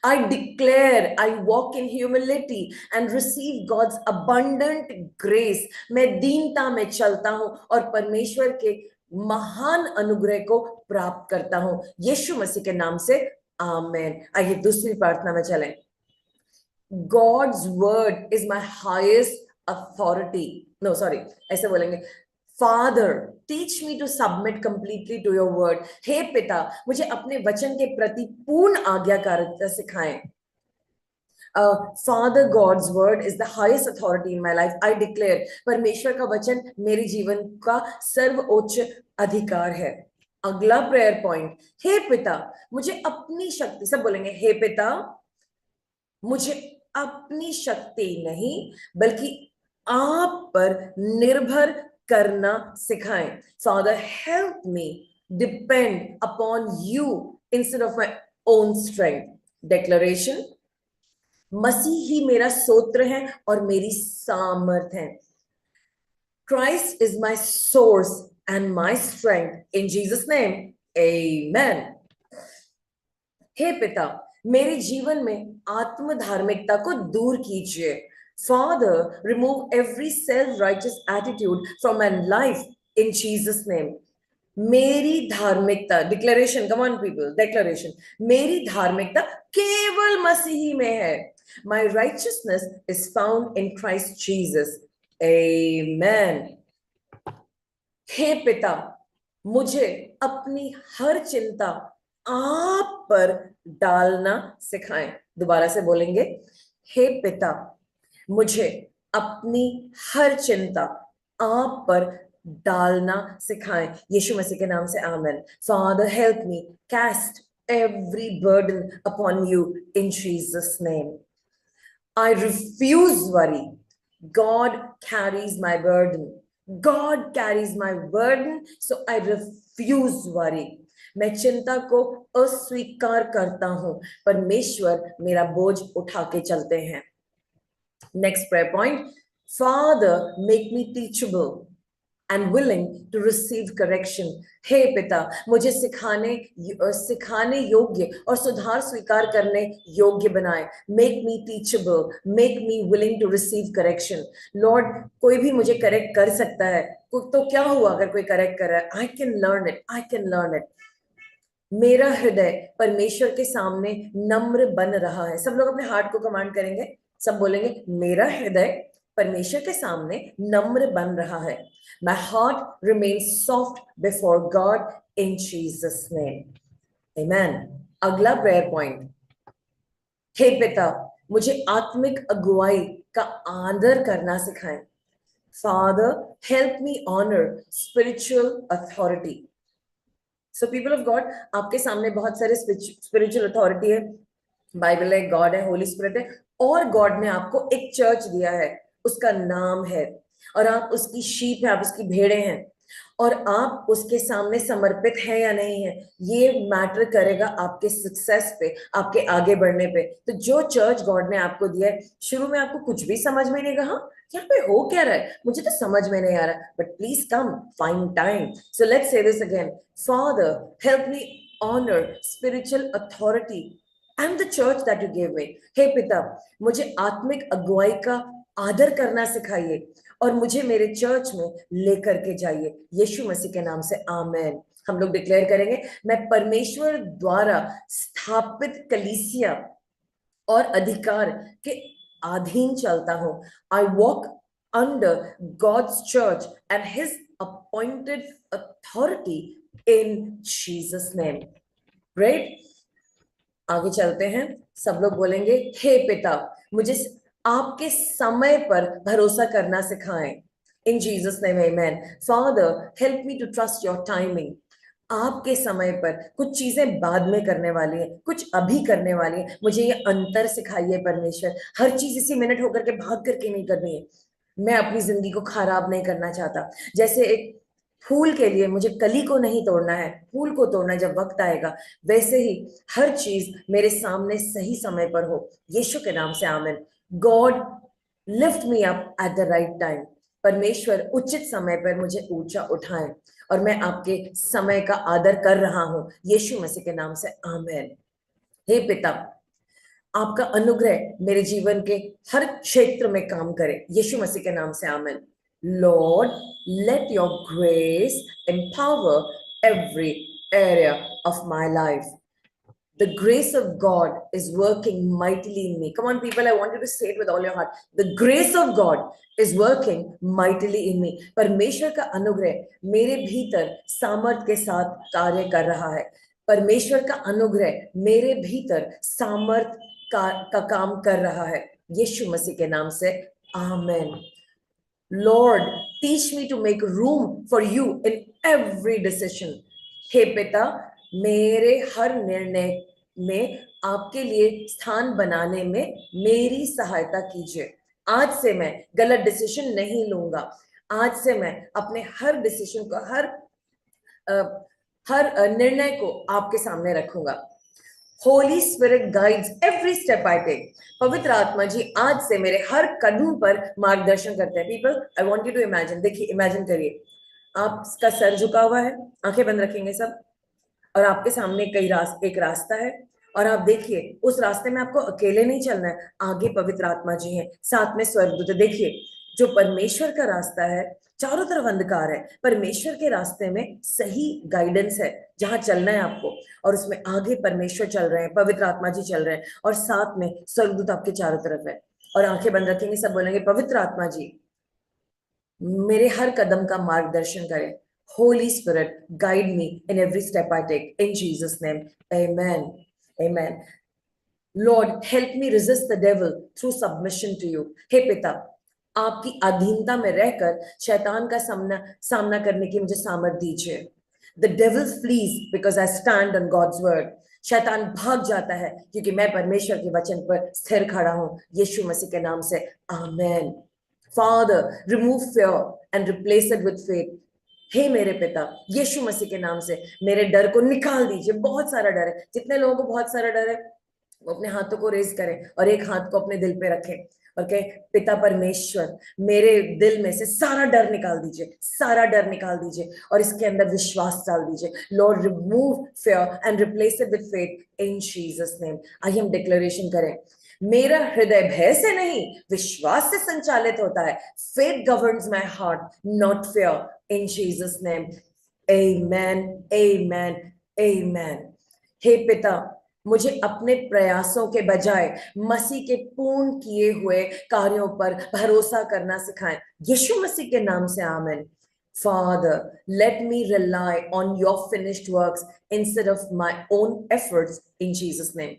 I declare I walk in humility and receive God's abundant grace. मैं दीनता में चलता हूं और परमेश्वर के महान अनुग्रह को प्राप्त करता हूं, यीशु मसीह के नाम से, आमेन। आइए दूसरी प्रार्थना में चलें। God's word is my highest authority. No, sorry, ऐसे बोलेंगे, Father, teach me to submit completely to your word. हे पिता, मुझे अपने वचन के प्रति पूर्ण आज्ञाकारिता सिखाएं। Father, God's word is the highest authority in my life. I declare, परमेश्वर का वचन मेरे जीवन का सर्वोच्च अधिकार है। अगला प्रेयर पॉइंट, हे पिता, मुझे अपनी शक्ति, सब बोलेंगे, हे पिता, मुझे अपनी शक्ति नहीं बल्कि आप पर निर्भर करना सिखाएं। Father, help me depend upon you instead of my own strength. Declaration, मसीह ही मेरा स्तोत्र है और मेरी सामर्थ है। Christ is my source and my strength. In Jesus' name, amen. हे पिता, मेरे जीवन में आत्म धार्मिकता को दूर कीजिए। Father, remove every self righteous attitude from my life in Jesus name. मेरी धार्मिकता, declaration, come on people, declaration, मेरी धार्मिकता केवल मसीही में है। My righteousness is found in Christ Jesus. Amen. हे पिता, मुझे अपनी हर चिंता आप पर डालना सिखाएं। दोबारा से बोलेंगे, हे पिता, मुझे अपनी हर चिंता आप पर डालना सिखाएं, यीशु मसीह के नाम से, amen. Father, help me cast every burden upon you in Jesus' name. I refuse worry. God carries my burden. God carries my burden, so I refuse worry. मैं चिंता को अस्वीकार करता हूं, परमेश्वर मेरा बोझ उठा के चलते हैं। Next prayer point, Father, make me teachable and willing to receive correction. हे पिता, मुझे सिखाने योग्य और सुधार स्वीकार करने योग्य बनाए. Make me teachable, make me willing to receive correction. Lord, कोई भी मुझे करेक्ट कर सकता है, तो क्या हुआ अगर कोई करेक्ट कर रहा है? I can learn it, I can learn it. मेरा हृदय परमेश्वर के सामने नम्र बन रहा है. सब लोग अपने हार्ट को कमांड करेंगे, सब बोलेंगे मेरा हृदय परमेश्वर के सामने नम्र बन रहा है. My heart remains soft before God in Jesus name. Amen. अगला प्रेयर पॉइंट. हे पिता, मुझे आत्मिक अगुवाई का आदर करना सिखाएं. Father, help me honor spiritual authority. So people of God, आपके सामने बहुत सारे spiritual authority है. बाइबल है, गॉड है, होली स्पिरिट है, और गॉड ने आपको एक चर्च दिया है, उसका नाम है, और आप उसकी शीप है, आप उसकी भेड़े हैं, और आप उसके सामने समर्पित हैं या नहीं है, ये मैटर करेगा आपके सक्सेस पे, आपके आगे बढ़ने पे. तो जो चर्च गॉड ने आपको दिया है, शुरू में आपको कुछ भी समझ में नहीं रहा, यहाँ पे हो क्या रहा है, मुझे तो समझ में नहीं आ रहा, but please come, find time. So let's say this again. Father, help me honour spiritual authority and the church that you gave me. हे पिता, मुझे आत्मिक अगुवाई का आदर करना सिखाइए और मुझे मेरे चर्च में लेकर के जाइए. यीशु मसीह के नाम से आमेन. हम लोग डिक्लेयर करेंगे, मैं परमेश्वर द्वारा स्थापित कलीसिया और अधिकार के अधीन चलता हूं. I walk under God's church and his appointed authority in Jesus name. Right, आगे चलते हैं. सब लोग बोलेंगे, हे पिता, मुझे आपके समय पर भरोसा करना सिखाएं. In Jesus name, amen. Father, help me to trust your timing. आपके समय पर कुछ चीजें बाद में करने वाली है, कुछ अभी करने वाली है. मुझे ये अंतर सिखाइए परमेश्वर. हर चीज इसी मिनट होकर के भाग करके नहीं करनी है. मैं अपनी जिंदगी को खराब नहीं करना चाहता. जैसे एक फूल के लिए मुझे कली को नहीं तोड़ना है, फूल को तोड़ना जब वक्त आएगा, वैसे ही हर चीज मेरे सामने सही समय पर हो. यीशु के नाम से आमीन. God, lift me up at the right time. परमेश्वर उचित समय पर मुझे ऊंचा उठाएं, और मैं आपके समय का आदर कर रहा हूं. यीशु मसीह के नाम से आमीन. हे पिता, आपका अनुग्रह मेरे जीवन के हर क्षेत्र में काम करे. यीशु मसीह के नाम से आमीन. Lord, let your grace empower every area of my life. The grace of God is working mightily in me. Come on, people, I want you to say it with all your heart. The grace of God is working mightily in me. परमेश्वर का अनुग्रह मेरे भीतर सामर्थ के साथ कार्य कर रहा है. परमेश्वर का अनुग्रह मेरे भीतर सामर्थ का काम कर रहा है. यीशु मसीह के नाम से आमीन. Lord, teach me to make room for you in every decision. हे पिता, मेरे हर निर्णय में आपके लिए स्थान बनाने में मेरी सहायता कीजिए. आज से मैं गलत डिसीजन नहीं लूंगा. आज से मैं अपने हर डिसीजन को, हर निर्णय को आपके सामने रखूंगा. Holy Spirit guides every step I take. पवित्र आत्मा जी आज से मेरे हर कदम पर मार्गदर्शन करते हैं. People, I want you to imagine. देखिए, इमेजिन करिए, आपका सर झुका हुआ है, आंखें बंद रखेंगे सब, और आपके सामने एक रास्ता है, और आप देखिए उस रास्ते में आपको अकेले नहीं चलना है. आगे पवित्र आत्मा जी हैं, साथ में स्वर्गदूत. देखिए, जो परमेश्वर का रास्ता है, चारों तरफ अंधकार है, परमेश्वर के रास्ते में सही गाइडेंस है जहां चलना है आपको, और उसमें आगे परमेश्वर चल रहे हैं, पवित्र आत्मा जी चल रहे हैं, और साथ में स्वर्गदूत आपके चारों तरफ है. और आंखें बंद रखेंगे, सब बोलेंगे, पवित्र आत्मा जी मेरे हर कदम का मार्गदर्शन करें. Holy Spirit, guide me in every step I take. In Jesus' name, amen. Amen. Lord, help me resist the devil through submission to you. हे पिता, आपकी अधीनता में रहकर शैतान का सामना करने की मुझे सामर्थ दीजिए. The devil flees because I stand on God's word. शैतान भाग जाता है क्योंकि मैं परमेश्वर के वचन पर स्थिर खड़ा हूं. यीशु मसीह के नाम से आमेन. Father, remove fear and replace it with faith. हे मेरे पिता, यीशु मसीह के नाम से मेरे डर को निकाल दीजिए. बहुत सारा डर है. जितने लोगों को बहुत सारा डर है, वो अपने हाथों को रेज करें और एक हाथ को अपने दिल पे रखें और कहे, पिता परमेश्वर, मेरे दिल में से सारा डर निकाल दीजिए, सारा डर निकाल दीजिए और इसके अंदर विश्वास डाल दीजिए। Lord remove fear and replace it with faith in Jesus name. आइए हम डिक्लेरेशन करें, मेरा हृदय भय से नहीं विश्वास से संचालित होता है। Faith governs my heart, not fear, in Jesus name. Amen, amen, amen. हे पिता, मुझे अपने प्रयासों के बजाय मसीह के पूर्ण किए हुए कार्यों पर भरोसा करना सिखाएं, यीशु मसीह के नाम से आमीन। Father, let me rely on your finished works instead of my own efforts in Jesus' name.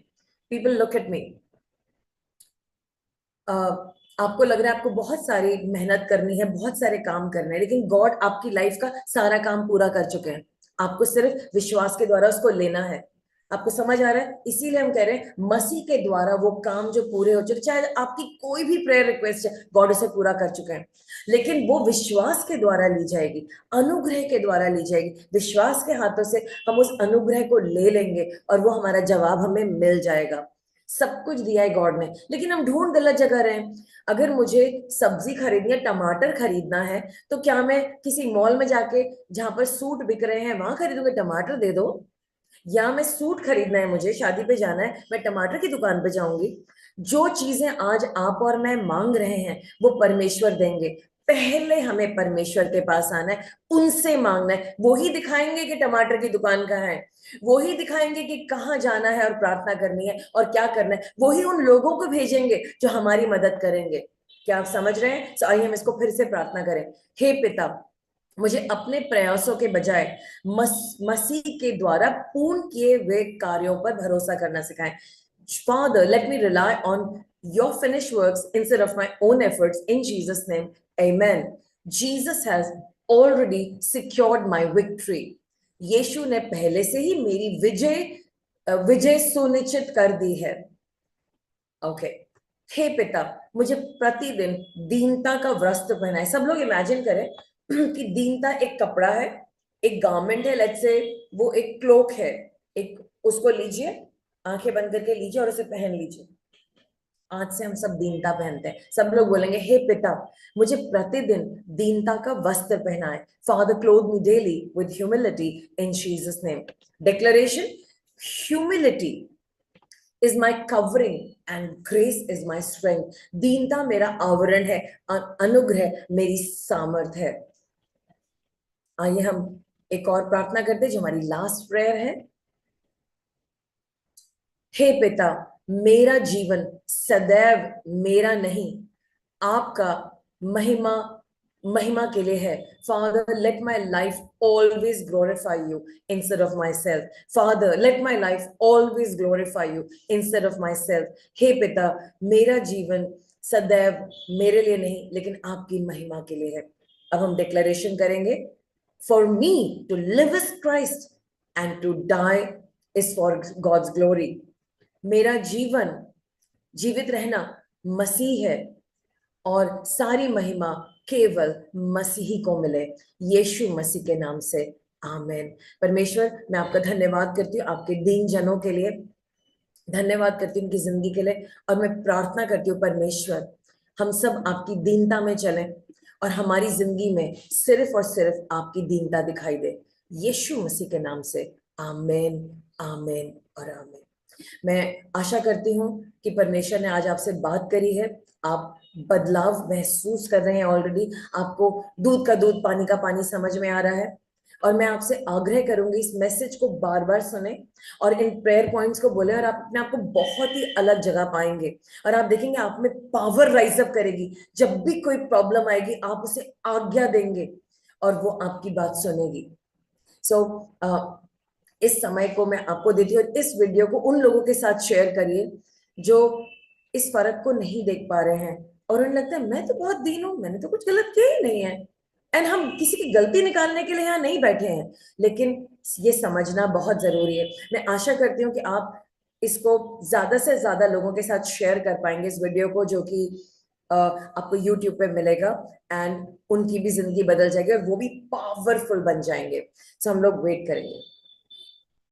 People look at me. आपको लग रहा है आपको बहुत सारी मेहनत करनी है, बहुत सारे काम करने हैं, लेकिन गॉड आपकी लाइफ का सारा काम पूरा कर चुके हैं। आपको सिर्फ विश्वास के द्वारा उसको लेना है। आपको समझ आ रहा है? इसीलिए हम कह रहे हैं मसीह के द्वारा वो काम जो पूरे हो चुके, चाहे आपकी कोई भी प्रेयर रिक्वेस्ट है, गॉड उसे पूरा कर चुके हैं, लेकिन वो विश्वास के द्वारा ली जाएगी, अनुग्रह के द्वारा ली जाएगी। विश्वास के हाथों से हम उस अनुग्रह को ले लेंगे और वो हमारा जवाब हमें मिल जाएगा। सब कुछ दिया है गॉड ने, लेकिन हम ढूंढ गलत जगह रहे हैं। अगर मुझे सब्जी खरीदनी है, टमाटर खरीदना है, तो क्या मैं किसी मॉल में जाके जहां पर सूट बिक रहे हैं वहां खरीदूंगी, टमाटर दे दो? या मैं सूट खरीदना है, मुझे शादी पे जाना है, मैं टमाटर की दुकान पे जाऊंगी? जो चीजें आज आप और मैं मांग रहे हैं वो परमेश्वर देंगे। पहले हमें परमेश्वर के पास आना है, उनसे मांगना है। वो ही दिखाएंगे कि टमाटर की दुकान कहाँ है, वो ही दिखाएंगे कि कहाँ जाना है और प्रार्थना करनी है और क्या करना है। वो ही उन लोगों को भेजेंगे जो हमारी मदद करेंगे। क्या आप समझ रहे हैं? तो आइए हम इसको फिर से प्रार्थना करें। हे पिता, मुझे अपने प्रयासों के बजाय मसीह के द्वारा पूर्ण किए हुए कार्यों पर भरोसा करना सिखाएं। Father, let me rely on your finished works instead of my own efforts in Jesus' name. Amen. Jesus has already secured my victory. यीशु ने पहले से ही मेरी विजय सुनिश्चित कर दी है। ओके। हे पिता, मुझे प्रतिदिन दीनता का वस्त्र पहनाए। सब लोग इमेजिन करें कि दीनता एक कपड़ा है, एक गारमेंट है, लेट्स से वो एक क्लोक है, एक, उसको लीजिए, आंखें बंद करके लीजिए और उसे पहन लीजिए। आज से हम सब दीनता पहनते हैं। सब लोग बोलेंगे, हे पिता, मुझे प्रतिदिन दीनता का वस्त्र पहनाए। Father, cloth me daily with humility in Jesus name. Declaration, humility is my covering and grace is my strength. दीनता मेरा आवरण है, अनुग्रह मेरी सामर्थ है। आइए हम एक और प्रार्थना करते हैं जो हमारी लास्ट प्रेयर है। हे पिता, मेरा जीवन सदैव मेरा नहीं, आपका महिमा महिमा के लिए है। Father, let my life always glorify you instead of myself. Father, let my life always glorify you instead of myself. हे पिता, मेरा जीवन सदैव मेरे लिए नहीं लेकिन आपकी महिमा के लिए है। अब हम डिक्लेरेशन करेंगे, for me to live is Christ and to die is for God's glory. मेरा जीवन, जीवित रहना मसीह है और सारी महिमा केवल मसीही को मिले, यीशु मसीह के नाम से, आमीन। परमेश्वर, मैं आपका धन्यवाद करती हूँ आपके दीन जनों के लिए, धन्यवाद करती हूँ उनकी जिंदगी के लिए, और मैं प्रार्थना करती हूँ परमेश्वर, हम सब आपकी दीनता में चलें और हमारी जिंदगी में सिर्फ और सिर्फ आपकी दीनता दिखाई दे, यीशु मसीह के नाम से, आमीन, आमीन और आमीन। मैं आशा करती हूँ कि परमेश्वर ने आज आपसे बात करी है, आप बदलाव महसूस कर रहे हैं ऑलरेडी, आपको दूध का दूध पानी का पानी समझ में आ रहा है। और मैं आपसे आग्रह करूंगी इस मैसेज को बार बार सुने और इन प्रेयर पॉइंट्स को बोले, और आप अपने आप को बहुत ही अलग जगह पाएंगे और आप देखेंगे आप में पावर राइज अप करेगी। जब भी कोई प्रॉब्लम आएगी आप उसे आज्ञा देंगे और वो आपकी बात सुनेगी। सो इस समय को मैं आपको देती हूँ, इस वीडियो को उन लोगों के साथ शेयर करिए जो इस फर्क को नहीं देख पा रहे हैं और उन्हें लगता है मैं तो बहुत दीन हूं, मैंने तो कुछ गलत किया ही नहीं है। एंड हम किसी की गलती निकालने के लिए यहाँ नहीं बैठे हैं, लेकिन ये समझना बहुत जरूरी है। मैं आशा करती हूँ कि आप इसको ज्यादा से ज्यादा लोगों के साथ शेयर कर पाएंगे इस वीडियो को, जो कि आपको यूट्यूब पे मिलेगा, एंड उनकी भी जिंदगी बदल जाएगी और वो भी पावरफुल बन जाएंगे। तो हम लोग वेट करेंगे।